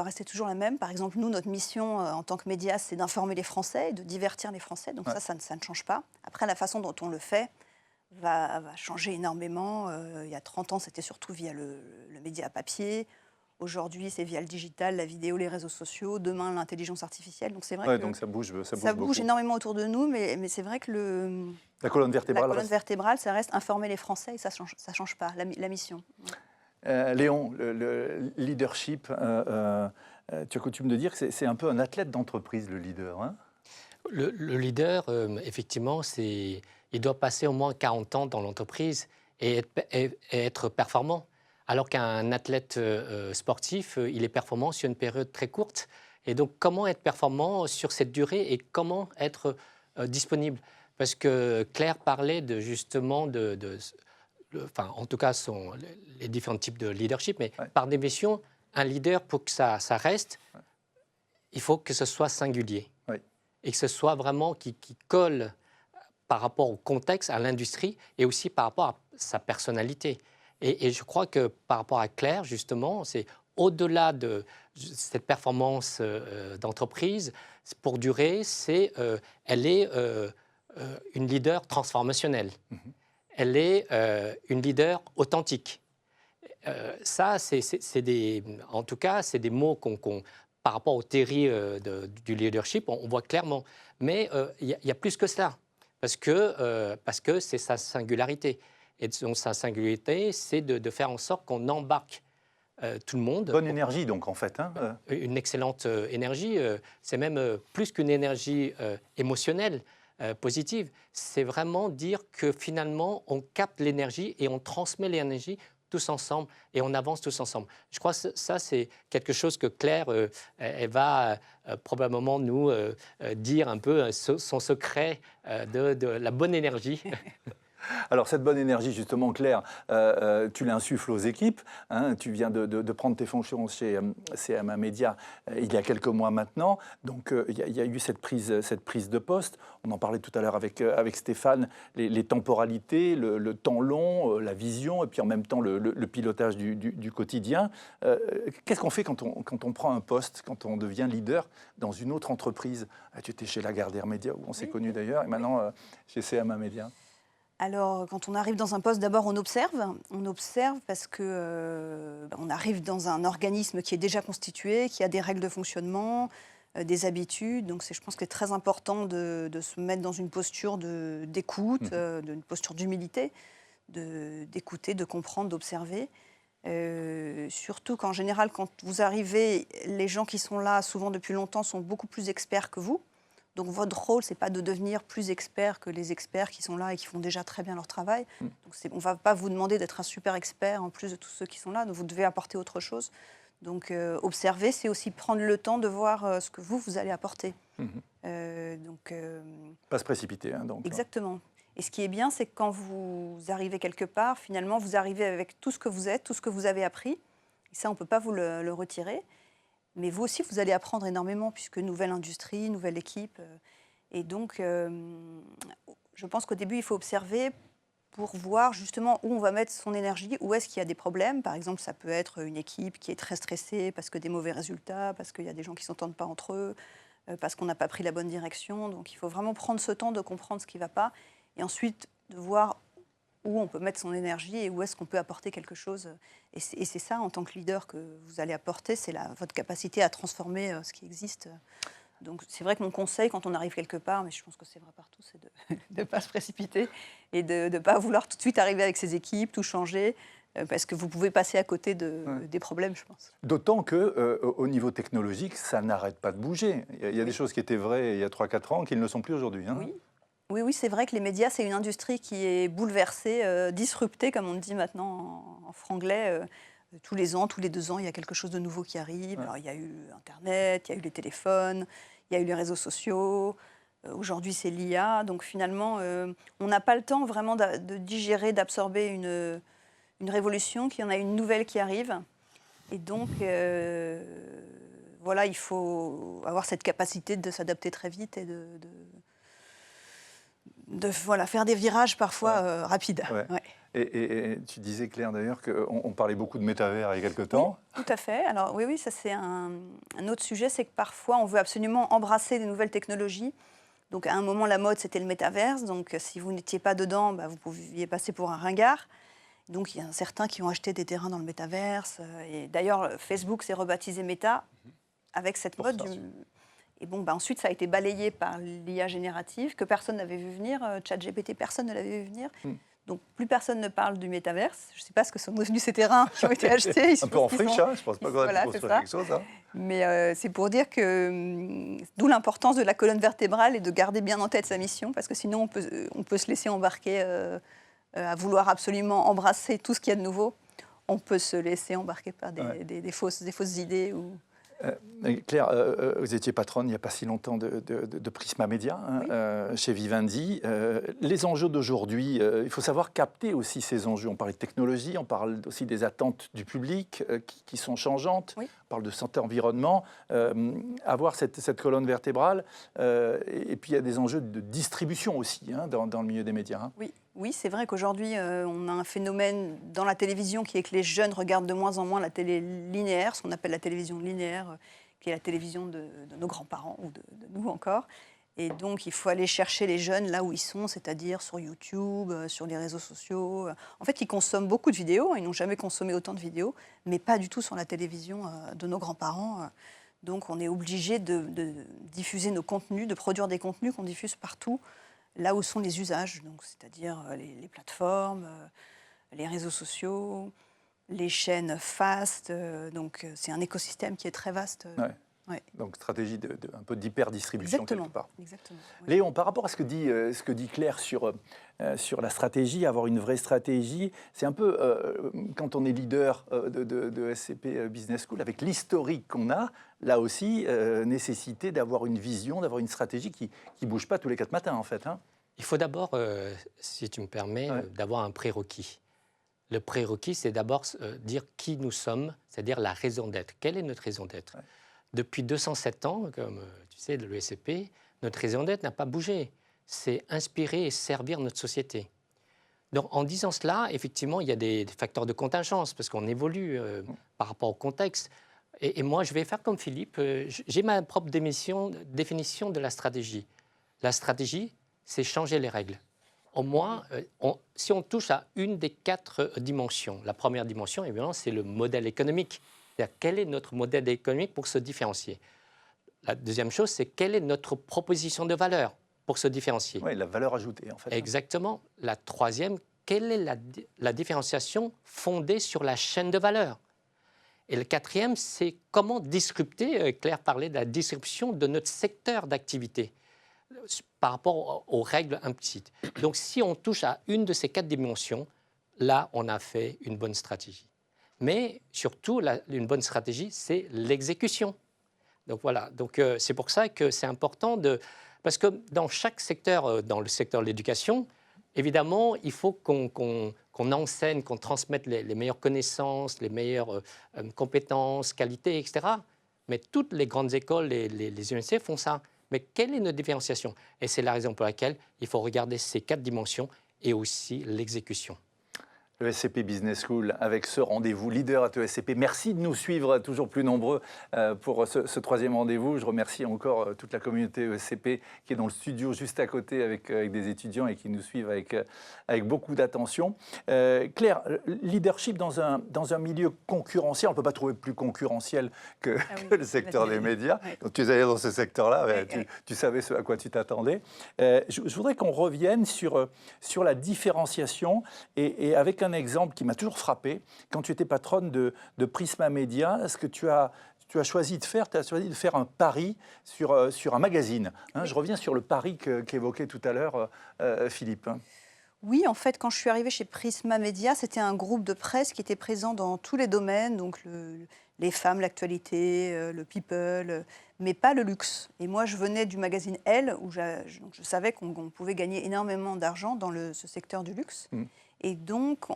rester toujours la même. Par exemple, nous, notre mission en tant que médias, c'est d'informer les Français et de divertir les Français. Donc ça ne change pas. Après, la façon dont on le fait va changer énormément. Il y a 30 ans, c'était surtout via le média papier. Aujourd'hui, c'est via le digital, la vidéo, les réseaux sociaux. Demain, l'intelligence artificielle. Donc c'est vrai que donc ça bouge bouge énormément autour de nous, mais c'est vrai que la colonne vertébrale, ça reste informer les Français, et ça change pas la mission. Léon, le leadership, tu as coutume de dire que c'est un peu un athlète d'entreprise, le leader. Hein? Le leader, effectivement, il doit passer au moins 40 ans dans l'entreprise et être performant. Alors qu'un athlète sportif, il est performant sur une période très courte. Et donc, comment être performant sur cette durée et comment être disponible? Parce que Claire parlait justement en tout cas, les différents types de leadership, mais par définition, un leader, pour que ça reste, il faut que ce soit singulier. Et que ce soit vraiment qui colle par rapport au contexte, à l'industrie, et aussi par rapport à sa personnalité. Et je crois que par rapport à Claire, justement, c'est au-delà de cette performance d'entreprise, pour durer, elle est une leader transformationnelle. Elle est une leader authentique. Ça, en tout cas, c'est des mots par rapport aux théories du leadership, on voit clairement. Mais il y a plus que cela, parce que c'est sa singularité. et dont sa singularité, c'est de faire en sorte qu'on embarque tout le monde. Bonne énergie, donc, en fait. Hein. Une excellente énergie. C'est même plus qu'une énergie émotionnelle, positive. C'est vraiment dire que finalement, on capte l'énergie et on transmet l'énergie tous ensemble et on avance tous ensemble. Je crois que ça, c'est quelque chose que Claire, elle va probablement nous dire un peu son secret de la bonne énergie. Alors, cette bonne énergie, justement, Claire, tu l'insuffles aux équipes. Hein, tu viens de prendre tes fonctions chez CMA Média il y a quelques mois maintenant. Donc, il y a eu cette prise de poste. On en parlait tout à l'heure avec Stéphane, les temporalités, le temps long, la vision, et puis en même temps le pilotage du quotidien. Qu'est-ce qu'on fait quand on prend un poste, quand on devient leader dans une autre entreprise? Tu étais chez Lagardère Média, où on s'est connus d'ailleurs, et maintenant chez CMA Média. Alors, quand on arrive dans un poste, d'abord, on observe. On observe parce que on arrive dans un organisme qui est déjà constitué, qui a des règles de fonctionnement, des habitudes. Donc, je pense que c'est très important de se mettre dans une posture d'écoute, d'une posture d'humilité, d'écouter, de comprendre, d'observer. Surtout qu'en général, quand vous arrivez, les gens qui sont là, souvent depuis longtemps, sont beaucoup plus experts que vous. Donc votre rôle, ce n'est pas de devenir plus expert que les experts qui sont là et qui font déjà très bien leur travail. Donc on ne va pas vous demander d'être un super expert en plus de tous ceux qui sont là. Donc vous devez apporter autre chose. Donc observer, c'est aussi prendre le temps de voir ce que vous allez apporter. Pas se précipiter. Hein, donc, exactement. Et ce qui est bien, c'est que quand vous arrivez quelque part, finalement, vous arrivez avec tout ce que vous êtes, tout ce que vous avez appris. Et ça, on ne peut pas vous le retirer. Mais vous aussi, vous allez apprendre énormément, puisque nouvelle industrie, nouvelle équipe. Et donc, je pense qu'au début, il faut observer pour voir justement où on va mettre son énergie, où est-ce qu'il y a des problèmes. Par exemple, ça peut être une équipe qui est très stressée parce que des mauvais résultats, parce qu'il y a des gens qui ne s'entendent pas entre eux, parce qu'on n'a pas pris la bonne direction. Donc, il faut vraiment prendre ce temps de comprendre ce qui ne va pas. Et ensuite, de voir où on peut mettre son énergie et où est-ce qu'on peut apporter quelque chose. Et c'est ça, en tant que leader, que vous allez apporter, c'est votre capacité à transformer ce qui existe. Donc c'est vrai que mon conseil, quand on arrive quelque part, mais je pense que c'est vrai partout, c'est de ne pas se précipiter et de ne pas vouloir tout de suite arriver avec ses équipes, tout changer, parce que vous pouvez passer à côté des problèmes, je pense. D'autant qu'au niveau technologique, ça n'arrête pas de bouger. Il y a des choses qui étaient vraies il y a 3-4 ans qui ne le sont plus aujourd'hui. Hein. Oui, c'est vrai que les médias, c'est une industrie qui est bouleversée, disruptée, comme on dit maintenant en franglais. Tous les ans, tous les 2 ans, il y a quelque chose de nouveau qui arrive. Alors, il y a eu Internet, il y a eu les téléphones, il y a eu les réseaux sociaux. Aujourd'hui, c'est l'IA. Donc finalement, on n'a pas le temps vraiment de digérer, d'absorber une révolution, qu'il y en a une nouvelle qui arrive. Et donc, voilà, il faut avoir cette capacité de s'adapter très vite et de faire des virages parfois rapides. Ouais. Ouais. Et tu disais, Claire, d'ailleurs, qu'on parlait beaucoup de métavers il y a quelque temps. Oui, tout à fait. Alors oui, ça c'est un autre sujet, c'est que parfois on veut absolument embrasser des nouvelles technologies. Donc à un moment, la mode, c'était le métaverse. Donc si vous n'étiez pas dedans, vous pouviez passer pour un ringard. Donc il y a certains qui ont acheté des terrains dans le métaverse. Et d'ailleurs, Facebook s'est rebaptisé Meta avec cette mode du... Et ensuite, ça a été balayé par l'IA générative que personne n'avait vu venir. ChatGPT, personne ne l'avait vu venir. Donc, plus personne ne parle du métaverse. Je ne sais pas ce que sont devenus ces terrains qui ont été achetés. Un peu en friche, hein, je ne pense pas qu'on a pu construire quelque chose. Hein. Mais c'est pour dire que... d'où l'importance de la colonne vertébrale et de garder bien en tête sa mission, parce que sinon, on peut se laisser embarquer à vouloir absolument embrasser tout ce qu'il y a de nouveau. On peut se laisser embarquer par des fausses idées ou... Claire, vous étiez patronne il n'y a pas si longtemps de Prisma Média, chez Vivendi. Les enjeux d'aujourd'hui, il faut savoir capter aussi ces enjeux. On parle de technologie, on parle aussi des attentes du public qui sont changeantes. On parle de santé-environnement. Avoir cette colonne vertébrale. Et puis il y a des enjeux de distribution aussi dans le milieu des médias. Hein. Oui, c'est vrai qu'aujourd'hui, on a un phénomène dans la télévision qui est que les jeunes regardent de moins en moins la télé linéaire, ce qu'on appelle la télévision linéaire, qui est la télévision de nos grands-parents ou de nous encore. Et donc, il faut aller chercher les jeunes là où ils sont, c'est-à-dire sur YouTube, sur les réseaux sociaux. En fait, ils consomment beaucoup de vidéos, ils n'ont jamais consommé autant de vidéos, mais pas du tout sur la télévision de nos grands-parents. Donc, on est obligé de diffuser nos contenus, de produire des contenus qu'on diffuse partout. là où sont les usages, donc c'est-à-dire les plateformes, les réseaux sociaux, les chaînes fast. Donc c'est un écosystème qui est très vaste. Ouais. Ouais. Donc stratégie un peu d'hyper-distribution quelque part. Exactement. Ouais. Léon, par rapport à ce que dit Claire sur la stratégie, avoir une vraie stratégie, c'est un peu, quand on est leader de SCP Business School, avec l'historique qu'on a, là aussi, nécessité d'avoir une vision, d'avoir une stratégie qui ne bouge pas tous les 4 matins, en fait. Hein. Il faut d'abord, si tu me permets, d'avoir un prérequis. Le prérequis, c'est d'abord dire qui nous sommes, c'est-à-dire la raison d'être. Quelle est notre raison d'être ? Depuis 207 ans, comme tu sais, de l'ESCP, notre raison d'être n'a pas bougé. C'est inspirer et servir notre société. Donc, en disant cela, effectivement, il y a des facteurs de contingence, parce qu'on évolue par rapport au contexte. Et moi, je vais faire comme Philippe. J'ai ma propre définition de la stratégie. La stratégie, c'est changer les règles. Au moins, si on touche à une des 4 dimensions, la première dimension, évidemment, c'est le modèle économique. C'est-à-dire, quel est notre modèle économique pour se différencier? La deuxième chose, c'est quelle est notre proposition de valeur pour se différencier? Oui, la valeur ajoutée, en fait. Exactement. La troisième, quelle est la différenciation fondée sur la chaîne de valeur? Et le quatrième, c'est comment disrupter, Claire parlait de la disruption de notre secteur d'activité par rapport aux règles implicites. Donc, si on touche à une de ces 4 dimensions, là, on a fait une bonne stratégie. Mais surtout, une bonne stratégie, c'est l'exécution. Donc voilà, c'est pour ça que c'est important parce que dans chaque secteur, dans le secteur de l'éducation, évidemment, il faut qu'on enseigne, qu'on transmette les meilleures connaissances, les meilleures compétences, qualités, etc. Mais toutes les grandes écoles, les universités font ça. Mais quelle est notre différenciation? Et c'est la raison pour laquelle il faut regarder ces 4 dimensions et aussi l'exécution. Le SCP Business School avec ce rendez-vous leader à ESCP. Merci de nous suivre toujours plus nombreux pour ce 3e rendez-vous. Je remercie encore toute la communauté ESCP qui est dans le studio juste à côté avec des étudiants et qui nous suivent avec beaucoup d'attention. Claire, leadership dans un milieu concurrentiel, on ne peut pas trouver plus concurrentiel que le secteur des médias. Ouais. Donc tu es allé dans ce secteur-là, tu savais ce à quoi tu t'attendais. Je voudrais qu'on revienne sur la différenciation et avec un exemple qui m'a toujours frappé. Quand tu étais patronne de Prisma Media, ce que tu as choisi de faire, un pari sur un magazine. Hein, je reviens sur le pari qu'évoquait tout à l'heure Philippe. Oui, en fait, quand je suis arrivée chez Prisma Media, c'était un groupe de presse qui était présent dans tous les domaines, donc les femmes, l'actualité, le people, mais pas le luxe. Et moi, je venais du magazine Elle, où donc je savais qu'on pouvait gagner énormément d'argent dans ce secteur du luxe. Et donc,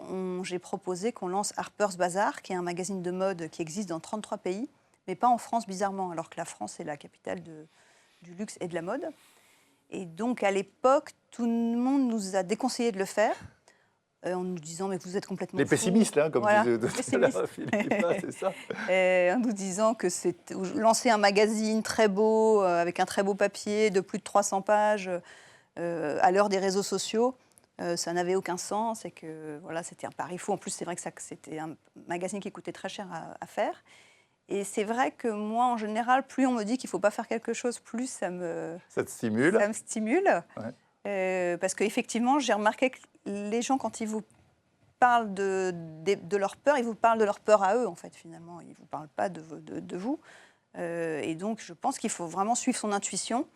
j'ai proposé qu'on lance Harper's Bazaar, qui est un magazine de mode qui existe dans 33 pays, mais pas en France, bizarrement, alors que la France est la capitale du luxe et de la mode. Et donc, à l'époque, tout le monde nous a déconseillé de le faire, en nous disant « mais vous êtes complètement Les pessimistes, hein, comme voilà, disait tout à l'heure Philippe, c'est ça. En nous disant que c'était lancer un magazine très beau, avec un très beau papier, de plus de 300 pages, à l'heure des réseaux sociaux, ça n'avait aucun sens et que voilà, c'était un pari fou. En plus, c'est vrai que c'était un magazine qui coûtait très cher à faire. Et c'est vrai que moi, en général, plus on me dit qu'il ne faut pas faire quelque chose, plus ça me stimule. Ça me stimule. Ouais. Parce qu'effectivement, j'ai remarqué que les gens, quand ils vous parlent de leur peur, ils vous parlent de leur peur à eux, en fait, finalement. Ils ne vous parlent pas de vous. Et donc, je pense qu'il faut vraiment suivre son intuition.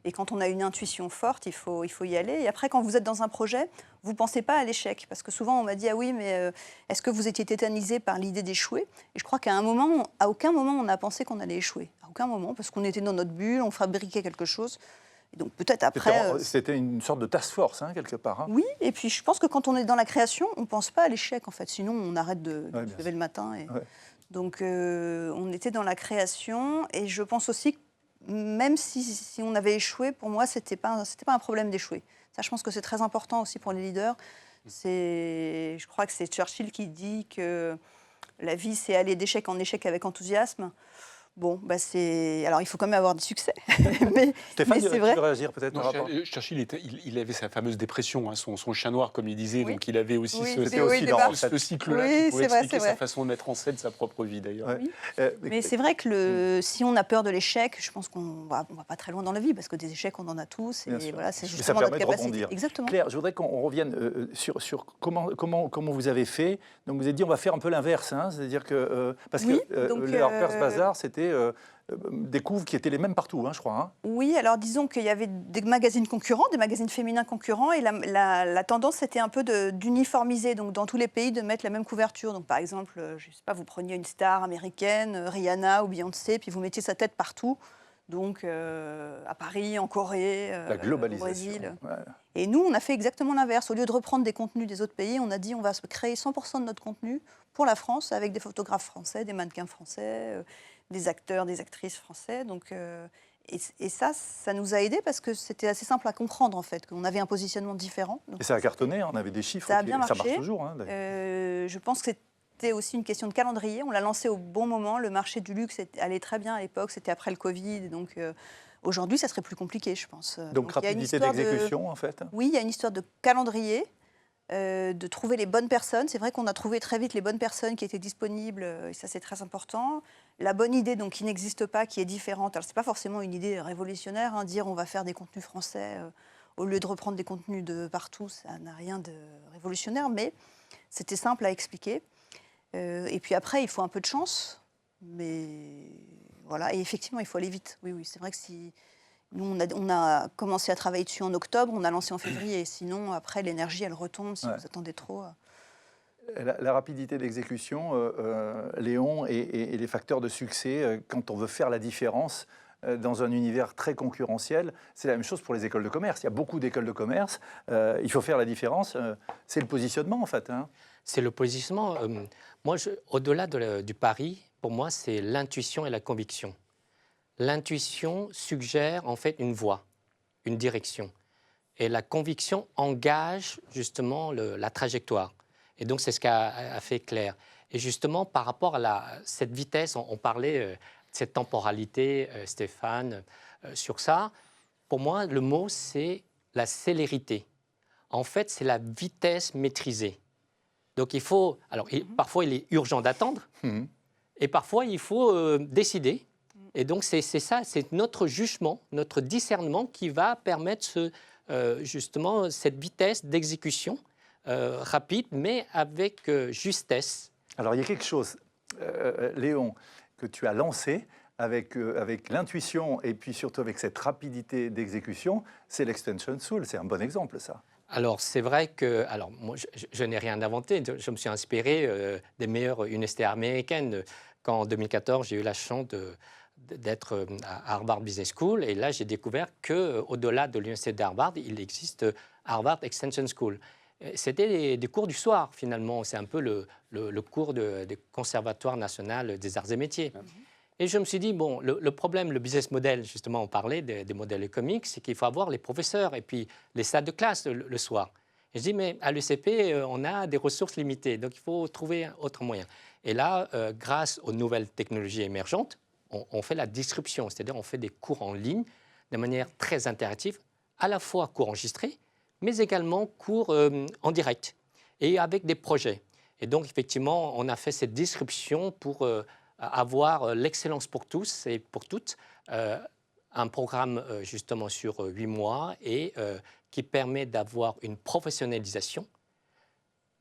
Et quand on a une intuition forte, il faut y aller. Et après, quand vous êtes dans un projet, vous ne pensez pas à l'échec. Parce que souvent, on m'a dit « Ah oui, mais est-ce que vous étiez tétanisé par l'idée d'échouer ?» Et je crois qu'à aucun moment, on a pensé qu'on allait échouer. À aucun moment, parce qu'on était dans notre bulle, on fabriquait quelque chose. Et donc peut-être après... C'était une sorte de task force, hein, quelque part. Hein. Oui, et puis je pense que quand on est dans la création, on ne pense pas à l'échec, en fait. Sinon, on arrête de se lever le matin. Donc, on était dans la création. Et je pense aussi que même si on avait échoué, pour moi, c'était pas un problème d'échouer. Ça, je pense que c'est très important aussi pour les leaders. Je crois que c'est Churchill qui dit que la vie, c'est aller d'échec en échec avec enthousiasme. Bon, alors il faut quand même avoir du succès. mais Stéphane, c'est tu vrai. veux réagir peut-être par rapport Churchill, il avait sa fameuse dépression, son chat noir, comme il disait, donc il avait aussi C'était aussi dans ce cycle-là Oui, qui pouvait c'est vrai, expliquer c'est sa vrai. façon de mettre en scène sa propre vie, d'ailleurs. Ouais. Oui. Mais c'est vrai que si on a peur de l'échec, je pense qu'on va pas très loin dans la vie, parce que des échecs, on en a tous. Bien Et sûr. voilà, c'est Mais ça justement permet notre de capacité. rebondir. Exactement. Claire, je voudrais qu'on revienne sur comment vous avez fait. Donc vous avez dit on va faire un peu l'inverse, hein, c'est-à-dire que parce Oui, que donc, le Harper's Bazaar c'était des couves qui étaient les mêmes partout, hein, je crois. Hein. Oui, alors disons qu'il y avait des magazines concurrents, des magazines féminins concurrents, et la tendance c'était un peu d'uniformiser, donc dans tous les pays de mettre la même couverture. Donc par exemple, je sais pas, vous preniez une star américaine, Rihanna ou Beyoncé, puis vous mettiez sa tête partout. Donc à Paris, en Corée, La globalisation. au Brésil. Ouais. Et nous, on a fait exactement l'inverse. Au lieu de reprendre des contenus des autres pays, on a dit on va créer 100% de notre contenu pour la France avec des photographes français, des mannequins français, des acteurs, des actrices français. Donc, et ça nous a aidés parce que c'était assez simple à comprendre en fait, qu'on avait un positionnement différent. Donc, Et ça a cartonné, on avait des chiffres. Ça a bien Ça marché. marche toujours. Hein, je pense que c'était aussi une question de calendrier. On l'a lancé au bon moment. Le marché du luxe allait très bien à l'époque. C'était après le Covid. Donc aujourd'hui, ça serait plus compliqué, je pense. Donc il y a une rapidité histoire d'exécution, en fait. Oui, il y a une histoire de calendrier, de trouver les bonnes personnes. C'est vrai qu'on a trouvé très vite les bonnes personnes qui étaient disponibles. Et ça, c'est très important. La bonne idée, donc, qui n'existe pas, qui est différente. Alors, ce n'est pas forcément une idée révolutionnaire, hein, dire on va faire des contenus français au lieu de reprendre des contenus de partout. Ça n'a rien de révolutionnaire, mais c'était simple à expliquer. Et puis après, il faut un peu de chance, mais voilà. Et effectivement, il faut aller vite. Oui, c'est vrai que si nous, on a commencé à travailler dessus en octobre, on a lancé en février. Sinon, après, l'énergie, elle retombe si vous attendez trop. La rapidité d'exécution, Léon, et les facteurs de succès, quand on veut faire la différence dans un univers très concurrentiel, c'est la même chose pour les écoles de commerce. Il y a beaucoup d'écoles de commerce. Il faut faire la différence. C'est le positionnement, en fait. Hein. C'est le positionnement. Moi, au-delà du pari, pour moi, c'est l'intuition et la conviction. L'intuition suggère en fait une voie, une direction. Et la conviction engage justement la trajectoire. Et donc, c'est ce qu'a fait Claire. Et justement, par rapport à cette vitesse, on parlait de cette temporalité, Stéphane, sur ça. Pour moi, le mot, c'est la célérité. En fait, c'est la vitesse maîtrisée. Donc, il faut... Alors, parfois, il est urgent d'attendre. Et parfois, il faut décider. Et donc, c'est ça, c'est notre jugement, notre discernement qui va permettre justement cette vitesse d'exécution rapide, mais avec justesse. Alors, il y a quelque chose, Léon, que tu as lancé avec l'intuition et puis surtout avec cette rapidité d'exécution, c'est l'Extension Tool. C'est un bon exemple, ça. Alors, c'est vrai que... Alors, moi, je n'ai rien inventé. Je me suis inspiré des meilleures universités américaines. Quand, en 2014, j'ai eu la chance d'être à Harvard Business School. Et là, j'ai découvert qu'au-delà de l'université d'Harvard, il existe Harvard Extension School. C'était des cours du soir, finalement. C'est un peu le cours du Conservatoire national des arts et métiers. Et je me suis dit, bon, le problème, le business model, justement, on parlait des modèles économiques, c'est qu'il faut avoir les professeurs et puis les salles de classe le soir. Et je dis, mais à l'ECP, on a des ressources limitées, donc il faut trouver un autre moyen. Et là, grâce aux nouvelles technologies émergentes, on fait la disruption, c'est-à-dire on fait des cours en ligne de manière très interactive, à la fois cours enregistrés, mais également cours en direct et avec des projets. Et donc, effectivement, on a fait cette disruption pour avoir l'excellence pour tous et pour toutes, un programme justement sur 8 mois et qui permet d'avoir une professionnalisation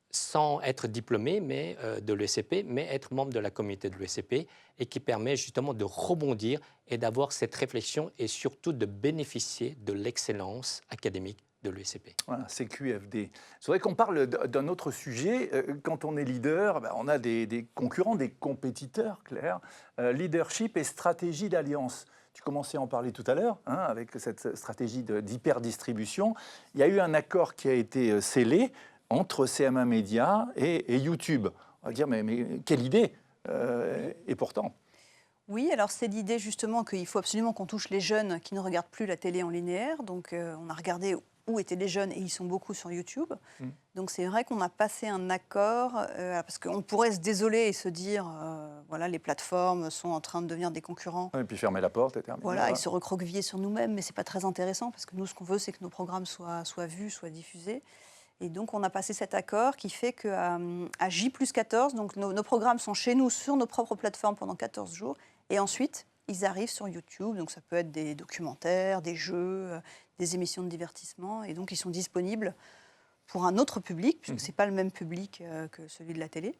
sans être diplômé de l'ESCP, mais être membre de la communauté de l'ESCP et qui permet justement de rebondir et d'avoir cette réflexion et surtout de bénéficier de l'excellence académique de l'ESCP. Voilà, CQFD. Je voudrais qu'on parle d'un autre sujet. Quand on est leader, on a des concurrents, des compétiteurs, Claire. Leadership et stratégie d'alliance. Tu commençais à en parler tout à l'heure, hein, avec cette stratégie d'hyperdistribution. Il y a eu un accord qui a été scellé entre CMA Média et YouTube. On va dire, mais quelle idée et pourtant... Oui, alors c'est l'idée justement qu'il faut absolument qu'on touche les jeunes qui ne regardent plus la télé en linéaire. Donc on a regardé où étaient les jeunes, et ils sont beaucoup sur YouTube. Donc c'est vrai qu'on a passé un accord, parce qu'on pourrait se désoler et se dire, voilà, les plateformes sont en train de devenir des concurrents. Et puis fermer la porte et terminer. Voilà, et se recroqueviller sur nous-mêmes, mais ce n'est pas très intéressant, parce que nous, ce qu'on veut, c'est que nos programmes soient vus, soient diffusés. Et donc, on a passé cet accord qui fait qu'à J+14, donc nos programmes sont chez nous, sur nos propres plateformes pendant 14 jours, et ensuite, ils arrivent sur YouTube. Donc, ça peut être des documentaires, des jeux, des émissions de divertissement, et donc, ils sont disponibles pour un autre public, puisque ce n'est pas le même public que celui de la télé.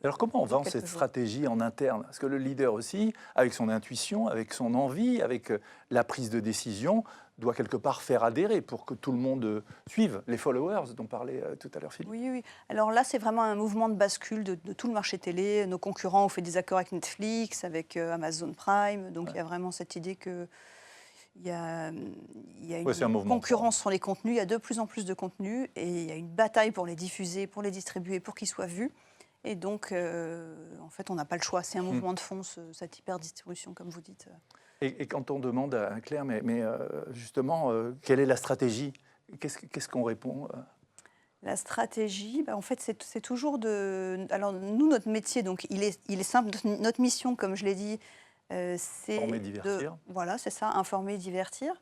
Alors comment on vend cette stratégie en interne? Parce que le leader aussi, avec son intuition, avec son envie, avec la prise de décision, doit quelque part faire adhérer pour que tout le monde suive les followers dont parlait tout à l'heure Philippe. Oui, oui. Alors là, c'est vraiment un mouvement de bascule de tout le marché télé. Nos concurrents ont fait des accords avec Netflix, avec Amazon Prime. Donc il y a vraiment cette idée que il y a une concurrence sur les contenus, il y a de plus en plus de contenus et il y a une bataille pour les diffuser, pour les distribuer, pour qu'ils soient vus. Et donc, en fait, on n'a pas le choix. C'est un mouvement de fond, cette hyper-distribution, comme vous dites. Et quand on demande à Claire, mais justement, quelle est la stratégie? Qu'est-ce qu'on répond? La stratégie, en fait, c'est toujours de... Alors, nous, notre métier, donc, il est simple. Notre mission, comme je l'ai dit, c'est informer, divertir. Voilà, c'est ça, informer, divertir.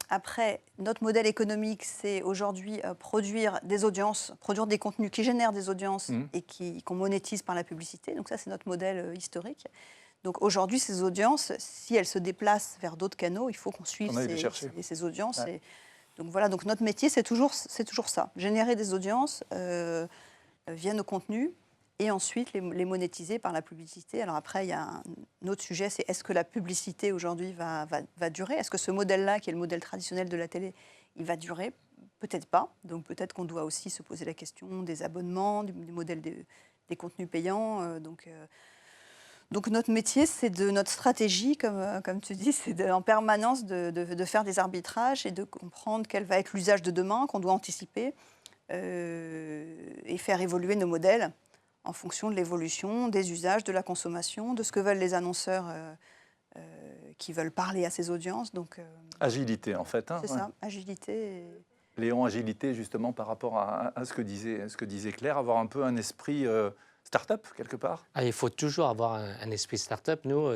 Après, notre modèle économique, c'est aujourd'hui produire des audiences, produire des contenus qui génèrent des audiences et qu'on monétise par la publicité. Donc ça, c'est notre modèle historique. Donc aujourd'hui, ces audiences, si elles se déplacent vers d'autres canaux, il faut qu'on suive ces audiences. Ouais. Donc voilà, donc notre métier, c'est toujours ça, générer des audiences via nos contenus, et ensuite les monétiser par la publicité. Alors après, il y a un autre sujet, c'est est-ce que la publicité aujourd'hui va durer? Est-ce que ce modèle-là, qui est le modèle traditionnel de la télé, il va durer? Peut-être pas. Donc peut-être qu'on doit aussi se poser la question des abonnements, du modèle des contenus payants. Donc notre métier, notre stratégie, comme tu dis, c'est en permanence de faire des arbitrages et de comprendre quel va être l'usage de demain, qu'on doit anticiper, et faire évoluer nos modèles en fonction de l'évolution, des usages, de la consommation, de ce que veulent les annonceurs qui veulent parler à ces audiences. Donc, agilité, en fait. C'est ça, agilité. Léon, agilité, justement, par rapport à ce que disait Claire, avoir un peu un esprit start-up, quelque part. Il faut toujours avoir un esprit start-up. Nous,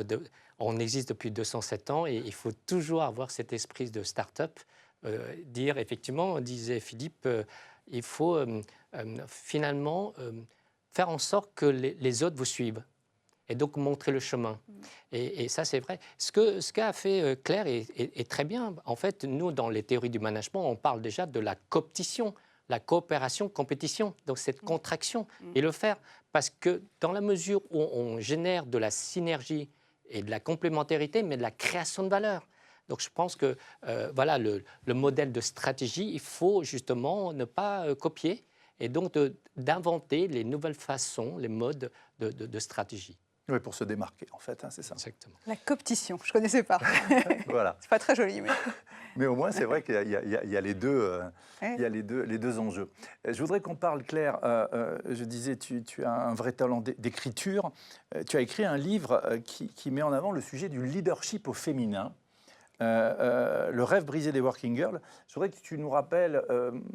on existe depuis 207 ans et il faut toujours avoir cet esprit de start-up. Dire, effectivement, disait Philippe, il faut finalement... faire en sorte que les autres vous suivent et donc montrer le chemin. Et ça, c'est vrai. Ce qu'a fait Claire est très bien. En fait, nous, dans les théories du management, on parle déjà de la cooptition, la coopération, compétition, donc cette contraction. Et le faire parce que dans la mesure où on génère de la synergie et de la complémentarité, mais de la création de valeur. Donc je pense que voilà, le modèle de stratégie, il faut justement ne pas copier, et donc d'inventer les nouvelles façons, les modes de stratégie. Oui, pour se démarquer, en fait, c'est ça. Exactement. La cooptition, je ne connaissais pas. Voilà. C'est pas très joli, mais... Mais au moins, c'est vrai qu'il y a les deux, il y a les deux enjeux. Je voudrais qu'on parle, Claire, je disais, tu as un vrai talent d'écriture. Tu as écrit un livre qui met en avant le sujet du leadership au féminin. Le rêve brisé des working girls. Je voudrais que tu nous rappelles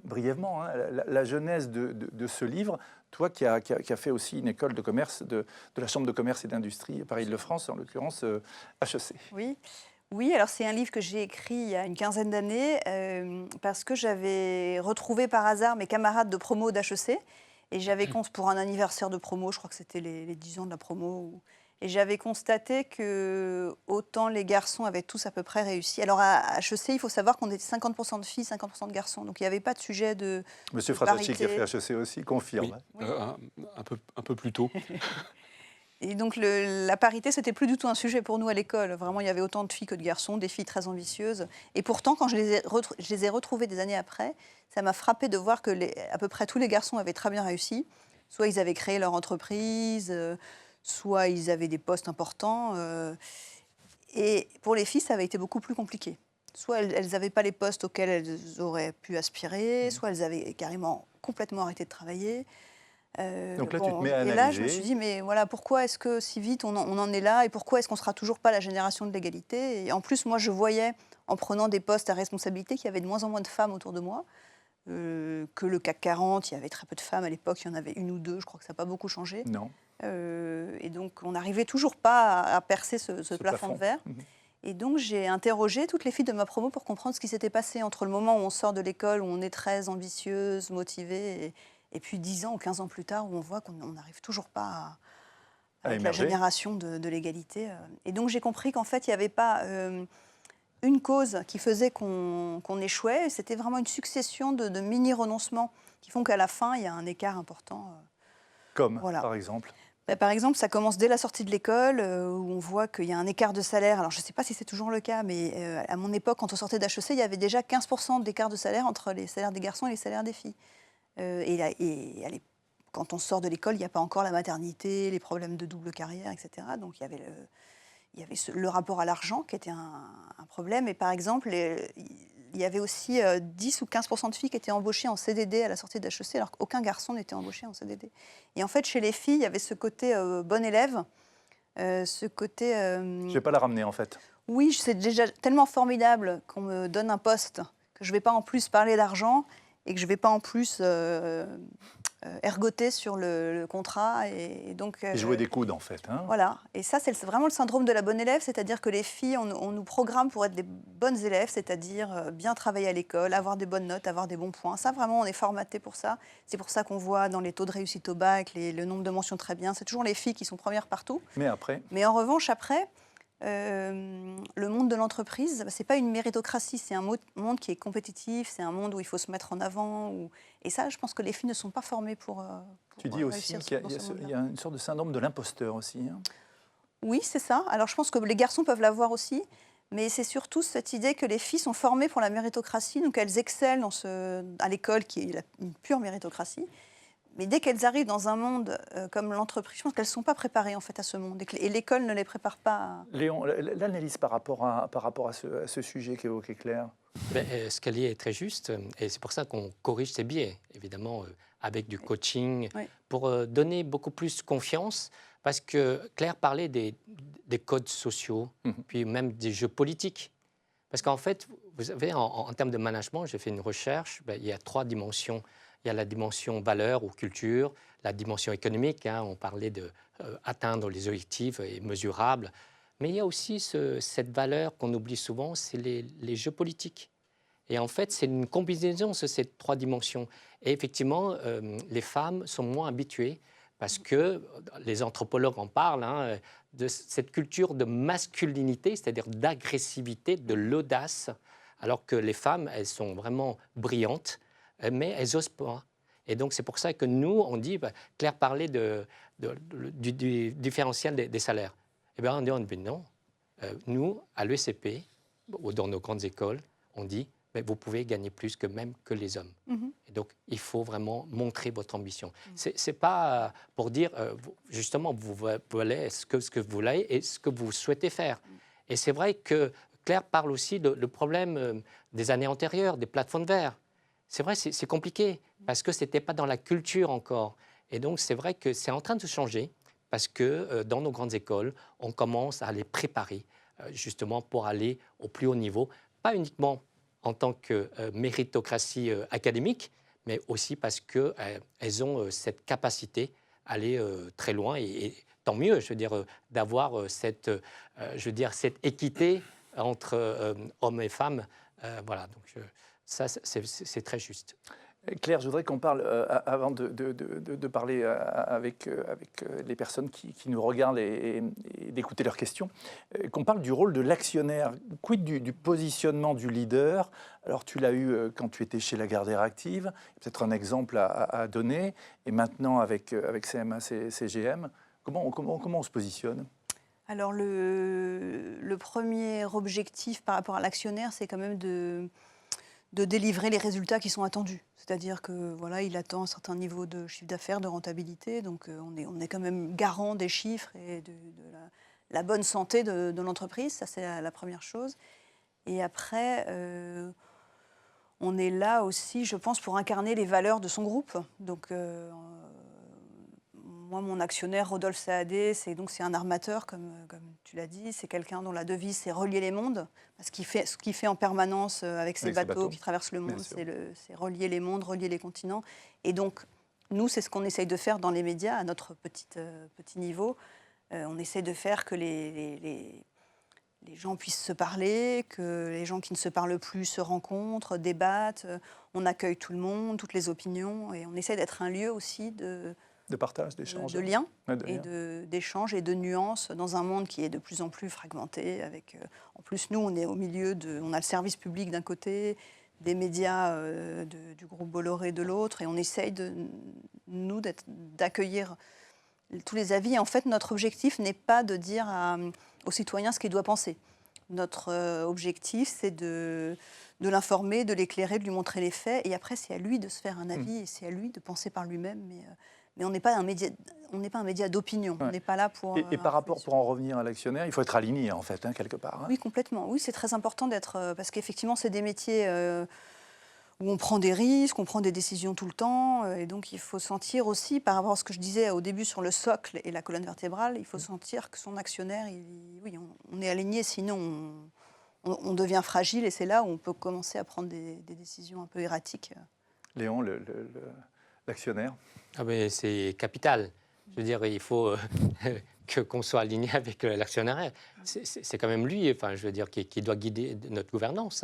brièvement la genèse de ce livre. Toi qui as fait aussi une école de commerce de la Chambre de commerce et d'industrie Paris-Île-de-France, en l'occurrence HEC. Oui, alors c'est un livre que j'ai écrit il y a une quinzaine d'années parce que j'avais retrouvé par hasard mes camarades de promo d'HEC et j'avais pour un anniversaire de promo, je crois que c'était les 10 ans de la promo. Et j'avais constaté que autant les garçons avaient tous à peu près réussi. Alors à HEC, il faut savoir qu'on était 50% de filles, 50% de garçons. Donc il n'y avait pas de sujet de Monsieur Fratacci, qui a fait HEC aussi, confirme. Oui. Un peu plus tôt. Et donc la parité, c'était plus du tout un sujet pour nous à l'école. Vraiment, il y avait autant de filles que de garçons, des filles très ambitieuses. Et pourtant, quand je les ai retrouvées des années après, ça m'a frappé de voir que à peu près tous les garçons avaient très bien réussi. Soit ils avaient créé leur entreprise... soit ils avaient des postes importants. Et pour les filles, ça avait été beaucoup plus compliqué. Soit elles n'avaient pas les postes auxquels elles auraient pu aspirer, soit elles avaient carrément complètement arrêté de travailler. Donc là, tu te mets à et là, je me analyser. suis dit, mais voilà, pourquoi est-ce que si vite on en est là et pourquoi est-ce qu'on ne sera toujours pas la génération de l'égalité? Et en plus, moi, je voyais, en prenant des postes à responsabilité, qu'il y avait de moins en moins de femmes autour de moi. Que le CAC 40, il y avait très peu de femmes à l'époque, il y en avait une ou deux, je crois que ça n'a pas beaucoup changé. Non. Et donc, on n'arrivait toujours pas à percer ce plafond de verre. Et donc, j'ai interrogé toutes les filles de ma promo pour comprendre ce qui s'était passé entre le moment où on sort de l'école, où on est très ambitieuse, motivée, et puis 10 ans ou 15 ans plus tard, où on voit qu'on n'arrive toujours pas à être la émerger. génération de l'égalité. Et donc, j'ai compris qu'en fait, il n'y avait pas une cause qui faisait qu'on échouait. C'était vraiment une succession de mini-renoncements qui font qu'à la fin, il y a un écart important. Comme, Voilà. par exemple. Par exemple, ça commence dès la sortie de l'école, où on voit qu'il y a un écart de salaire. Alors, je ne sais pas si c'est toujours le cas, mais à mon époque, quand on sortait d'HEC, il y avait déjà 15% d'écart de salaire entre les salaires des garçons et les salaires des filles. Quand on sort de l'école, il n'y a pas encore la maternité, les problèmes de double carrière, etc. Donc, il y avait le rapport à l'argent qui était un problème. Et par exemple, il y avait aussi 10 ou 15% de filles qui étaient embauchées en CDD à la sortie de HEC, alors qu'aucun garçon n'était embauché en CDD. Et en fait, chez les filles, il y avait ce côté bon élève, ce côté... Je ne vais pas la ramener, en fait. Oui, c'est déjà tellement formidable qu'on me donne un poste, que je ne vais pas en plus parler d'argent et que je ne vais pas en plus ergoter sur le contrat. Et donc, Jouer des coudes, en fait. Hein. Voilà. Et ça, c'est vraiment le syndrome de la bonne élève, c'est-à-dire que les filles, on nous programme pour être des bonnes élèves, c'est-à-dire bien travailler à l'école, avoir des bonnes notes, avoir des bons points. Ça, vraiment, on est formaté pour ça. C'est pour ça qu'on voit dans les taux de réussite au bac, le nombre de mentions très bien, c'est toujours les filles qui sont premières partout. Mais après, Mais en revanche, après, le monde de l'entreprise, ce n'est pas une méritocratie, c'est un monde qui est compétitif, c'est un monde où il faut se mettre en avant. Et ça, je pense que les filles ne sont pas formées pour tu dis aussi qu'il y a une sorte de syndrome de l'imposteur aussi. Hein. Oui, c'est ça. Alors, je pense que les garçons peuvent l'avoir aussi, mais c'est surtout cette idée que les filles sont formées pour la méritocratie, donc elles excellent à l'école, qui est une pure méritocratie. Mais dès qu'elles arrivent dans un monde comme l'entreprise, je pense qu'elles ne sont pas préparées en fait, à ce monde, et l'école ne les prépare pas. Léon, l'analyse par rapport à ce sujet qu'évoquait Claire. Ce qu'elle dit est très juste, et c'est pour ça qu'on corrige ces biais, évidemment, avec du coaching, Oui. pour donner beaucoup plus confiance, parce que Claire parlait des codes sociaux, puis même des jeux politiques. Parce qu'en fait, vous savez, en termes de management, j'ai fait une recherche, il y a 3 dimensions. Il y a la dimension valeur ou culture, la dimension économique, on parlait d'atteindre les objectifs mesurables, mais il y a aussi cette valeur qu'on oublie souvent, c'est les jeux politiques. Et en fait, c'est une combinaison de ces 3 dimensions. Et effectivement, les femmes sont moins habituées parce que les anthropologues en parlent, de cette culture de masculinité, c'est-à-dire d'agressivité, de l'audace, alors que les femmes, elles sont vraiment brillantes, mais elles n'osent pas. Et donc, c'est pour ça que nous, on dit, Claire parlait du différentiel des salaires. Eh bien, on dit non. Nous, à l'ECP, ou dans nos grandes écoles, on dit, mais vous pouvez gagner plus même que les hommes. Et donc, il faut vraiment montrer votre ambition. Ce n'est pas pour dire, justement, vous voulez ce que vous voulez et ce que vous souhaitez faire. Et c'est vrai que Claire parle aussi du problème des années antérieures, des plafonds de verre. C'est vrai, c'est compliqué, parce que ce n'était pas dans la culture encore. Et donc, c'est vrai que c'est en train de changer, parce que dans nos grandes écoles, on commence à les préparer, justement, pour aller au plus haut niveau, pas uniquement en tant que méritocratie académique, mais aussi parce qu'elles ont cette capacité à aller très loin, et tant mieux, je veux dire, d'avoir cette équité entre hommes et femmes. Voilà, donc ça, c'est très juste. Claire, je voudrais qu'on parle, avant de parler avec les personnes qui nous regardent et d'écouter leurs questions, qu'on parle du rôle de l'actionnaire. Quid du positionnement du leader? Alors, tu l'as eu quand tu étais chez Lagardère Active, peut-être un exemple à donner, et maintenant avec CMA, CGM, comment on se positionne? Alors, le premier objectif par rapport à l'actionnaire, c'est quand même de délivrer les résultats qui sont attendus. C'est-à-dire que voilà, il attend un certain niveau de chiffre d'affaires, de rentabilité, donc on est quand même garant des chiffres et de la bonne santé de l'entreprise, ça c'est la première chose. Et après, on est là aussi, je pense, pour incarner les valeurs de son groupe. Donc Moi, mon actionnaire, Rodolphe Saadé, c'est un armateur, comme tu l'as dit. C'est quelqu'un dont la devise, c'est relier les mondes. Parce ce qu'il fait en permanence avec ses bateaux qui traversent le monde, c'est relier les mondes, relier les continents. Et donc, nous, c'est ce qu'on essaye de faire dans les médias, à notre petit niveau. On essaie de faire que les gens puissent se parler, que les gens qui ne se parlent plus se rencontrent, débattent. On accueille tout le monde, toutes les opinions. Et on essaie d'être un lieu aussi de partage, d'échange. De liens et d'échanges et de nuances dans un monde qui est de plus en plus fragmenté. En plus, nous, on est au milieu on a le service public d'un côté, des médias du groupe Bolloré de l'autre, et on essaye d'accueillir tous les avis. Et en fait, notre objectif n'est pas de dire aux citoyens ce qu'il doit penser. Notre objectif, c'est de l'informer, de l'éclairer, de lui montrer les faits, et après, c'est à lui de se faire un avis, et c'est à lui de penser par lui-même. Mais on n'est pas un média d'opinion. Ouais. On n'est pas là pour... Et par rapport, pour en revenir à l'actionnaire, il faut être aligné, en fait, quelque part. Oui, complètement. Oui, c'est très important d'être... parce qu'effectivement, c'est des métiers où on prend des risques, on prend des décisions tout le temps. Et donc, il faut sentir aussi, par rapport à ce que je disais au début sur le socle et la colonne vertébrale, il faut sentir que son actionnaire, on est aligné, sinon on devient fragile. Et c'est là où on peut commencer à prendre des décisions un peu erratiques. Léon, l'actionnaire. Ah ben, c'est capital. Je veux dire, il faut qu'on soit aligné avec l'actionnaire. C'est quand même lui, enfin, je veux dire, qui doit guider notre gouvernance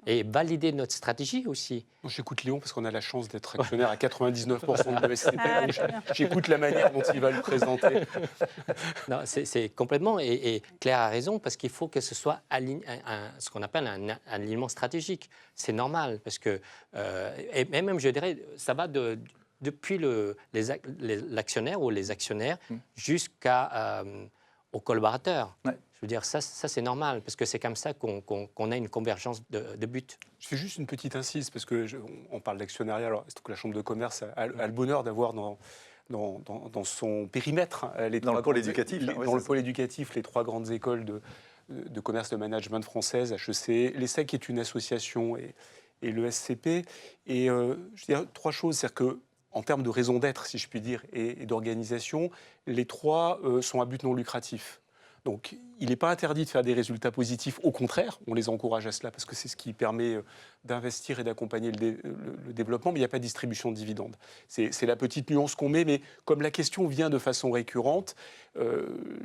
et valider notre stratégie aussi. J'écoute Léon parce qu'on a la chance d'être actionnaire à 99% de l'ESCP. J'écoute la manière dont il va le présenter. Non, c'est complètement. Et Claire a raison, parce qu'il faut que ce soit ce qu'on appelle un alignement stratégique. C'est normal, parce que, et même, je dirais, ça va depuis l'actionnaire ou les actionnaires jusqu'aux collaborateurs. Ouais. Je veux dire, ça c'est normal, parce que c'est comme ça qu'on a une convergence de buts. Je fais juste une petite incise, parce qu'on parle d'actionnariat. Alors, c'est que la Chambre de commerce a le bonheur d'avoir dans son périmètre dans le pôle éducatif. Dans le pôle éducatif, les 3 grandes écoles de commerce de management françaises, HEC, l'ESSEC qui est une association et le SCP. Et je dirais 3 choses, c'est-à-dire que en termes de raison d'être, si je puis dire, et d'organisation, les 3 sont à but non lucratif. Donc, il n'est pas interdit de faire des résultats positifs. Au contraire, on les encourage à cela parce que c'est ce qui permet d'investir et d'accompagner le développement, mais il n'y a pas de distribution de dividendes. C'est la petite nuance qu'on met, mais comme la question vient de façon récurrente,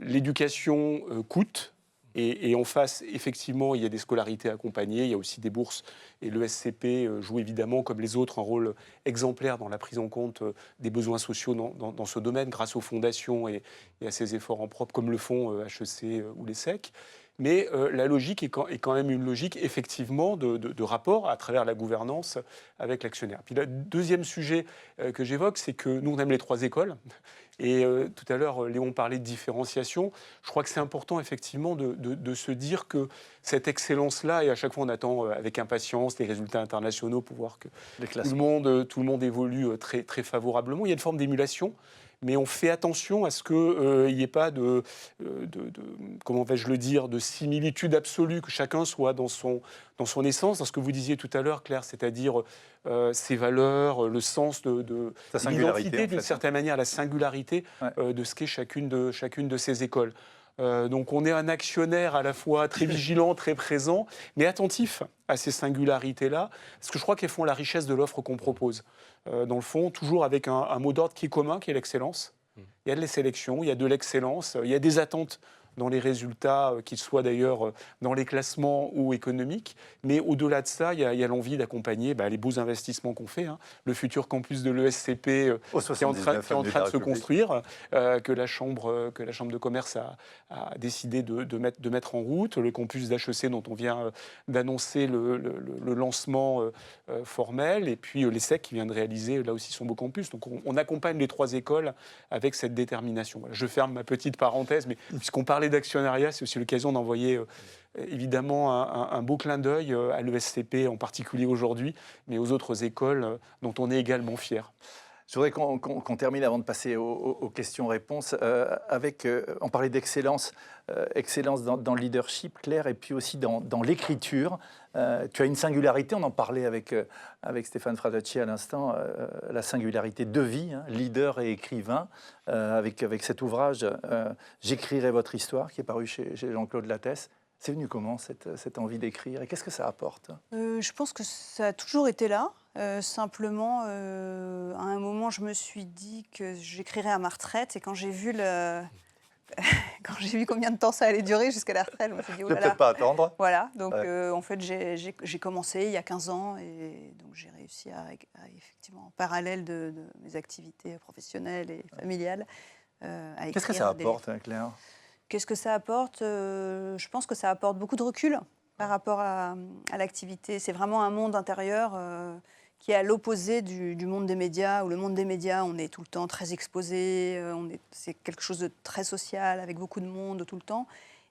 l'éducation coûte. Et en face, effectivement, il y a des scolarités accompagnées, il y a aussi des bourses. Et le SCP joue évidemment, comme les autres, un rôle exemplaire dans la prise en compte des besoins sociaux dans ce domaine, grâce aux fondations et à ses efforts en propre, comme le font HEC ou l'ESSEC. Mais la logique est quand même une logique, effectivement, de rapport à travers la gouvernance avec l'actionnaire. Puis le deuxième sujet que j'évoque, c'est que nous, on aime les 3 écoles. Et tout à l'heure, Léon parlait de différenciation. Je crois que c'est important, effectivement, de se dire que cette excellence-là, et à chaque fois, on attend avec impatience les résultats internationaux pour voir que tout le monde évolue très, très favorablement. Il y a une forme d'émulation. Mais on fait attention à ce qu'il n'y ait pas comment vais-je le dire, de similitude absolue, que chacun soit dans son essence, dans ce que vous disiez tout à l'heure, Claire, c'est-à-dire ses valeurs, le sens de l'identité, d'une certaine manière, la singularité de ce qu'est chacune de ces écoles. Donc on est un actionnaire à la fois très vigilant, très présent, mais attentif à ces singularités-là, parce que je crois qu'elles font la richesse de l'offre qu'on propose. Dans le fond, toujours avec un mot d'ordre qui est commun, qui est l'excellence. Il y a de la sélection, il y a de l'excellence, il y a des attentes dans les résultats, qu'ils soient d'ailleurs dans les classements ou économiques. Mais au-delà de ça, il y a l'envie d'accompagner les beaux investissements qu'on fait. Le futur campus de l'ESCP qui est en train de se construire, que la Chambre de commerce a décidé de mettre en route, le campus d'HEC dont on vient d'annoncer le lancement formel, et puis l'ESSEC qui vient de réaliser là aussi son beau campus. Donc on accompagne les 3 écoles avec cette détermination. Voilà, je ferme ma petite parenthèse, mais puisqu'on parlait d'actionnariat, c'est aussi l'occasion d'envoyer évidemment un beau clin d'œil à l'ESCP en particulier aujourd'hui, mais aux autres écoles dont on est également fiers. Je voudrais qu'on termine avant de passer aux questions-réponses. On parlait d'excellence, excellence dans le leadership, Claire, et puis aussi dans l'écriture. Tu as une singularité, on en parlait avec Stéphane Fradacci à l'instant, la singularité de vie, hein, leader et écrivain, avec cet ouvrage « J'écrirai votre histoire » qui est paru chez Jean-Claude Lattès. C'est venu comment, cette envie d'écrire, et qu'est-ce que ça apporte? Je pense que ça a toujours été là. Simplement, à un moment, je me suis dit que j'écrirais à ma retraite. Et quand j'ai vu combien de temps ça allait durer jusqu'à la retraite, je me suis dit, Je ne vais peut-être pas attendre. Voilà, donc Ouais. en fait, j'ai commencé il y a 15 ans. Et donc, j'ai réussi à effectivement, en parallèle de mes activités professionnelles et familiales, à écrire. Qu'est-ce que ça des apporte, livres. Claire? Qu'est-ce que ça apporte? Je pense que ça apporte beaucoup de recul par rapport à l'activité. C'est vraiment un monde intérieur qui est à l'opposé du monde des médias, où le monde des médias, on est tout le temps très exposé, c'est quelque chose de très social, avec beaucoup de monde tout le temps.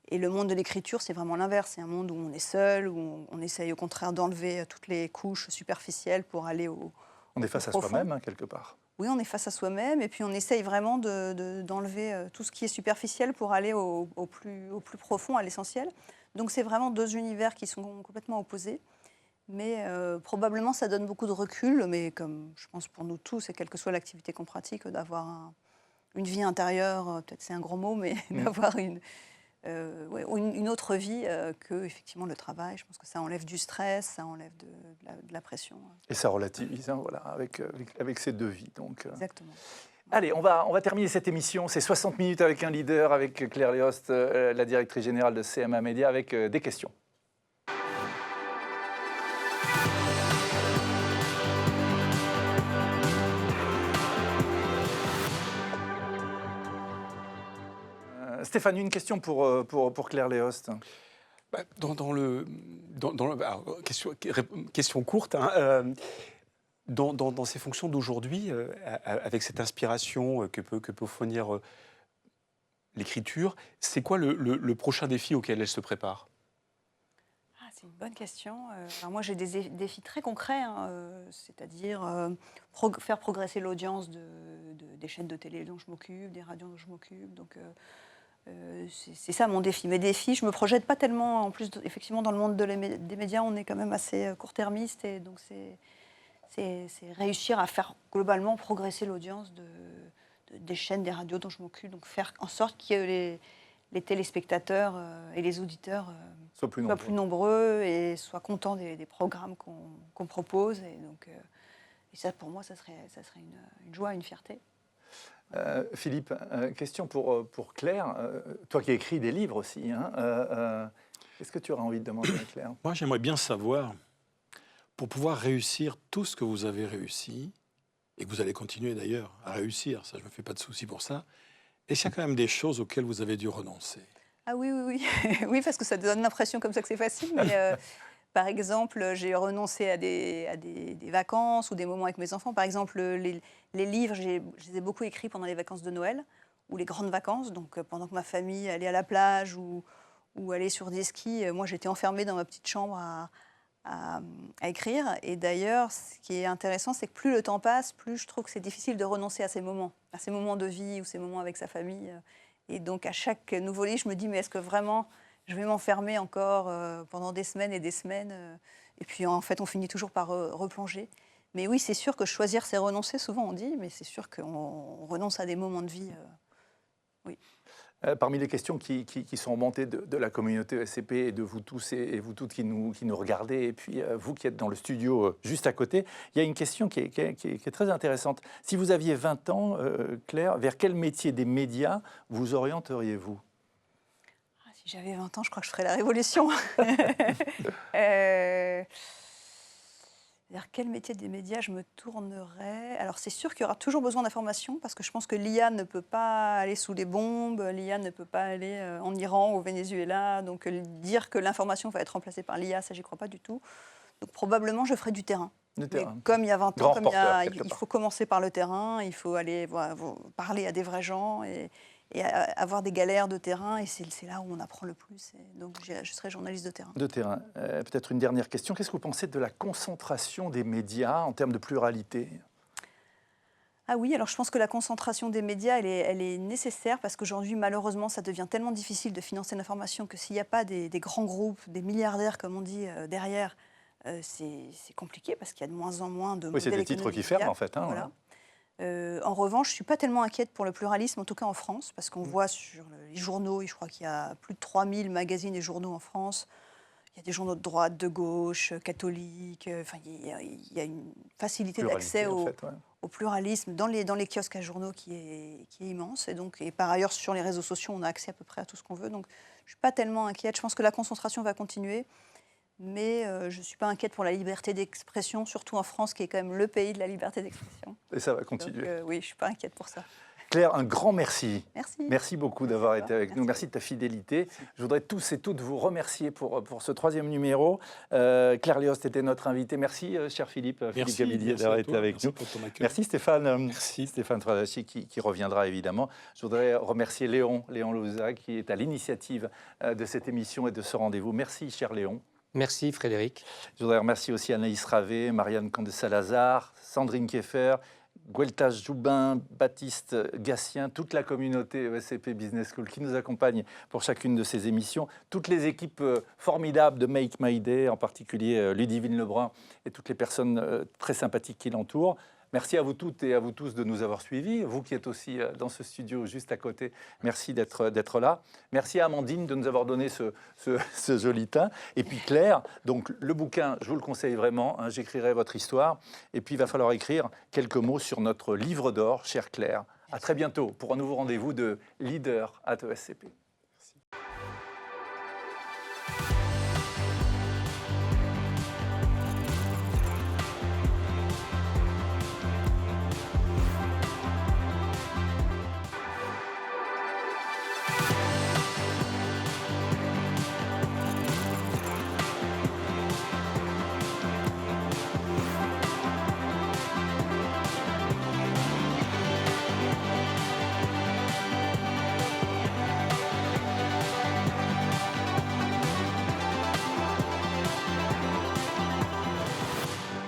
Et le monde de l'écriture, c'est vraiment l'inverse. C'est un monde où on est seul, où on essaye au contraire d'enlever toutes les couches superficielles pour aller au On est face à profond. soi-même, hein, quelque part. Oui, on est face à soi-même et puis on essaye vraiment d'enlever tout ce qui est superficiel pour aller au plus profond, à l'essentiel. Donc c'est vraiment deux univers qui sont complètement opposés. Mais probablement ça donne beaucoup de recul, mais comme je pense pour nous tous, et quelle que soit l'activité qu'on pratique, d'avoir une vie intérieure, peut-être c'est un gros mot, mais d'avoir une autre vie que effectivement le travail. Je pense que ça enlève du stress, ça enlève de la pression. Et ça relativise, hein, voilà, avec ces deux vies. Donc, Exactement. Allez, on va terminer cette émission. C'est 60 minutes avec un leader, avec Claire Léost, la directrice générale de CMA Média, avec des questions. Stéphane, une question pour Claire Léost. Question courte. Hein, dans ses fonctions d'aujourd'hui, avec cette inspiration que peut fournir l'écriture, c'est quoi le prochain défi auquel elle se prépare? C'est une bonne question. Alors moi, j'ai des défis très concrets, hein, c'est-à-dire faire progresser l'audience des chaînes de télé dont je m'occupe, des radios dont je m'occupe. Donc, c'est ça mon défi. Mes défis, je ne me projette pas tellement. En plus, effectivement, dans le monde des médias, on est quand même assez court-termiste. Et donc, c'est réussir à faire globalement progresser l'audience des chaînes, des radios dont je m'occupe. Donc, faire en sorte que les téléspectateurs et les auditeurs soient plus nombreux et soient contents des programmes qu'on propose. Et donc, et ça, pour moi, ça serait une joie, une fierté. Philippe, question pour Claire. Toi qui écris des livres aussi, hein, qu'est-ce que tu auras envie de demander à Claire? Moi, j'aimerais bien savoir, pour pouvoir réussir tout ce que vous avez réussi, et que vous allez continuer d'ailleurs à réussir, ça je ne me fais pas de soucis pour ça, est-ce qu'il y a quand même des choses auxquelles vous avez dû renoncer? Ah oui. Oui, parce que ça donne l'impression comme ça que c'est facile, mais par exemple, j'ai renoncé à des vacances ou des moments avec mes enfants. Par exemple, les livres, je les ai beaucoup écrits pendant les vacances de Noël ou les grandes vacances. Donc, pendant que ma famille allait à la plage ou allait sur des skis, moi, j'étais enfermée dans ma petite chambre à écrire. Et d'ailleurs, ce qui est intéressant, c'est que plus le temps passe, plus je trouve que c'est difficile de renoncer à ces moments de vie ou ces moments avec sa famille. Et donc, à chaque nouveau livre, je me dis, mais est-ce que vraiment je vais m'enfermer encore pendant des semaines et des semaines et puis, en fait, on finit toujours par replonger. Mais oui, c'est sûr que choisir, c'est renoncer. Souvent, on dit, mais c'est sûr qu'on renonce à des moments de vie. Oui. Parmi les questions qui sont remontées de la communauté ESCP et de vous tous et vous toutes qui nous regardez, et puis vous qui êtes dans le studio juste à côté, il y a une question qui est très intéressante. Si vous aviez 20 ans, Claire, vers quel métier des médias vous orienteriez-vous? Si j'avais 20 ans, je crois que je ferais la révolution. Vers quel métier des médias je me tournerais? Alors, c'est sûr qu'il y aura toujours besoin d'informations, parce que je pense que l'IA ne peut pas aller sous les bombes, l'IA ne peut pas aller en Iran, au Venezuela. Donc, dire que l'information va être remplacée par l'IA, ça, j'y crois pas du tout. Donc, probablement, je ferai du terrain. Mais comme il y a 20 ans, il faut commencer par le terrain, il faut aller parler à des vrais gens et avoir des galères de terrain, et c'est là où on apprend le plus. Et donc, je serai journaliste de terrain. De terrain. Peut-être une dernière question. Qu'est-ce que vous pensez de la concentration des médias en termes de pluralité? Ah oui, alors je pense que la concentration des médias, elle est nécessaire parce qu'aujourd'hui, malheureusement, ça devient tellement difficile de financer l'information que s'il n'y a pas des grands groupes, des milliardaires, comme on dit, derrière, c'est compliqué parce qu'il y a de moins en moins de Oui, c'est modèles des titres qui économiques ferment, viables. en fait. Hein, Voilà. En revanche, je ne suis pas tellement inquiète pour le pluralisme, en tout cas en France, parce qu'on voit sur les journaux, et je crois qu'il y a plus de 3000 magazines et journaux en France. Il y a des journaux de droite, de gauche, catholiques. Enfin, il y a une facilité d'accès au pluralisme dans les kiosques à journaux qui est immense. Et par ailleurs, sur les réseaux sociaux, on a accès à peu près à tout ce qu'on veut. Donc, je ne suis pas tellement inquiète. Je pense que la concentration va continuer. Mais je ne suis pas inquiète pour la liberté d'expression, surtout en France, qui est quand même le pays de la liberté d'expression. Et ça va continuer. Donc, oui, je ne suis pas inquiète pour ça. Claire, un grand merci. Merci. Merci beaucoup d'avoir été avec nous. Merci. Merci de ta fidélité. Je voudrais tous et toutes vous remercier pour ce 3e numéro. Claire Léost était notre invitée. Merci, cher Philippe Gabillier, d'avoir été avec nous. Merci Stéphane. Merci. Stéphane Tradachi qui reviendra évidemment. Je voudrais remercier Léon Louza qui est à l'initiative de cette émission et de ce rendez-vous. Merci, cher Léon. Merci Frédéric. Je voudrais remercier aussi Anaïs Ravé, Marianne Condé-Salazar, Sandrine Kieffer, Gueltas Joubin, Baptiste Gatien, toute la communauté ESCP Business School qui nous accompagne pour chacune de ces émissions, toutes les équipes formidables de Make My Day, en particulier Ludivine Lebrun et toutes les personnes très sympathiques qui l'entourent. Merci à vous toutes et à vous tous de nous avoir suivis. Vous qui êtes aussi dans ce studio juste à côté, merci d'être là. Merci à Amandine de nous avoir donné ce joli teint. Et puis Claire, donc le bouquin, je vous le conseille vraiment, hein, j'écrirai votre histoire. Et puis il va falloir écrire quelques mots sur notre livre d'or, chère Claire. À très bientôt pour un nouveau rendez-vous de Leader à ESCP.